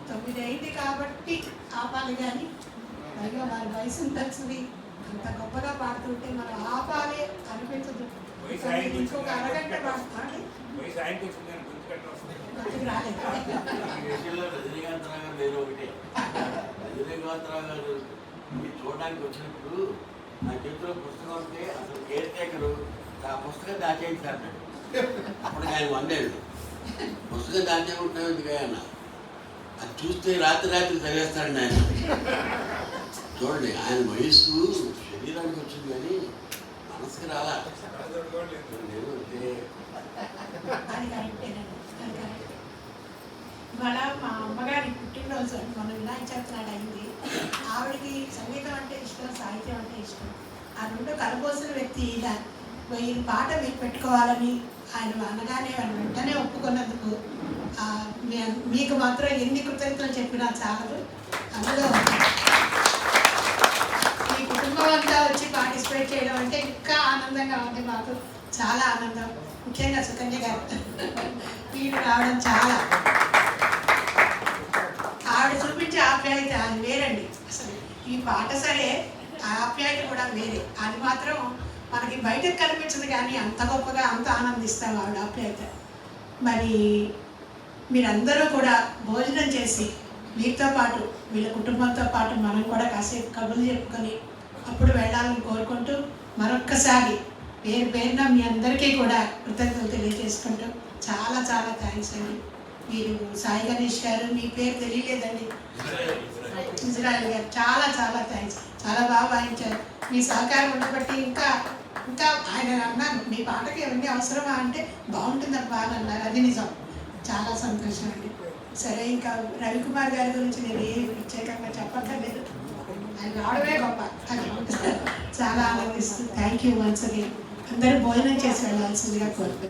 తొమ్మిది అయింది కాబట్టి ఆపాలి కానీ పైగా వారి వయసు ఉంటుంది అంత గొప్పగా పాడుతుంటే మనం ఆపాలి అనిపించదు. ఇంకొక అరగంట పాడుతాండి రాలేదు. రజనీకాంతరావు గారు వేరే ఒకటే. రజనీకాంతరావు గారు మీరు చూడడానికి వచ్చినప్పుడు నా చేతిలో పుస్తకం వస్తే అసలు కేర్ టేకరు ఆ పుస్తకం దాచేయండి సార్ అన్నాడు. అప్పటికి ఆయన 100 ఏళ్ళు. పుస్తకం దాచేయకుంటున్నావు ఎందుకు ఆయన అది చూస్తే రాత్రి చదివేస్తాడండి ఆయన. చూడండి ఆయన వయస్సు శరీరానికి వచ్చింది కానీ మనసుకి రాలా. నేను ఇవాళ మా అమ్మగారి పుట్టినరోజు మన వినాయక చవితి నాడు అయింది. ఆవిడకి సంగీతం అంటే ఇష్టం, సాహిత్యం అంటే ఇష్టం. ఆ రెండు కలబోసిన వ్యక్తి ఈ పాట మీరు పెట్టుకోవాలని ఆయన అనగానే ఆయన వెంటనే ఒప్పుకున్నందుకు మీకు మాత్రం ఎన్ని కృతజ్ఞతలు చెప్పినా చాలదు. అందులో మీ కుటుంబం అంతా వచ్చి పార్టిసిపేట్ చేయడం అంటే ఇంకా ఆనందంగా ఉంది. మాకు చాలా ఆనందం. ముఖ్యంగా సుకన్య గారు వీళ్ళు రావడం చాలా ఆవిడ చూపించే ఆప్యాయత అది వేరండి. అసలు ఈ పాట సరే ఆప్యాయత కూడా వేరే. అది మాత్రం మనకి బయటకు కనిపించదు కానీ అంత గొప్పగా అంత ఆనందిస్తాం ఆవిడ ఆప్యాయత. మరి మీరందరూ కూడా భోజనం చేసి వీరితో పాటు వీళ్ళ కుటుంబంతో పాటు మనం కూడా కాసేపు కబుర్లు చెప్పుకొని అప్పుడు వెళ్ళాలని కోరుకుంటూ మరొక్కసారి పేరున మీ అందరికీ కూడా కృతజ్ఞతలు తెలియజేసుకుంటూ చాలా చాలా థ్యాంక్స్ అండి. మీరు సాయి గణేష్ గారు మీ పేరు తెలియలేదండి, ఇజ్రాయల్ గారు చాలా చాలా థ్యాంక్స్. చాలా బాగా వాయించారు. మీ సహకారం ఉండబట్టి ఇంకా ఆయన అన్నారు మీ పాటకి ఎవరిని అవసరమా అంటే బాగుంటుందని బాగా అన్నారు. అది నిజం. చాలా సంతోషం అండి. సరే ఇంకా రవికుమార్ గారి గురించి నేను ఏ ప్రత్యేకంగా చెప్పక్కర్లేదు. రావడమే గొప్ప అది చాలా ఆనందిస్తుంది. Thank you once again. అందరూ భోజనం చేసి వెళ్ళాల్సిందిగా కోరుకుంటున్నాను.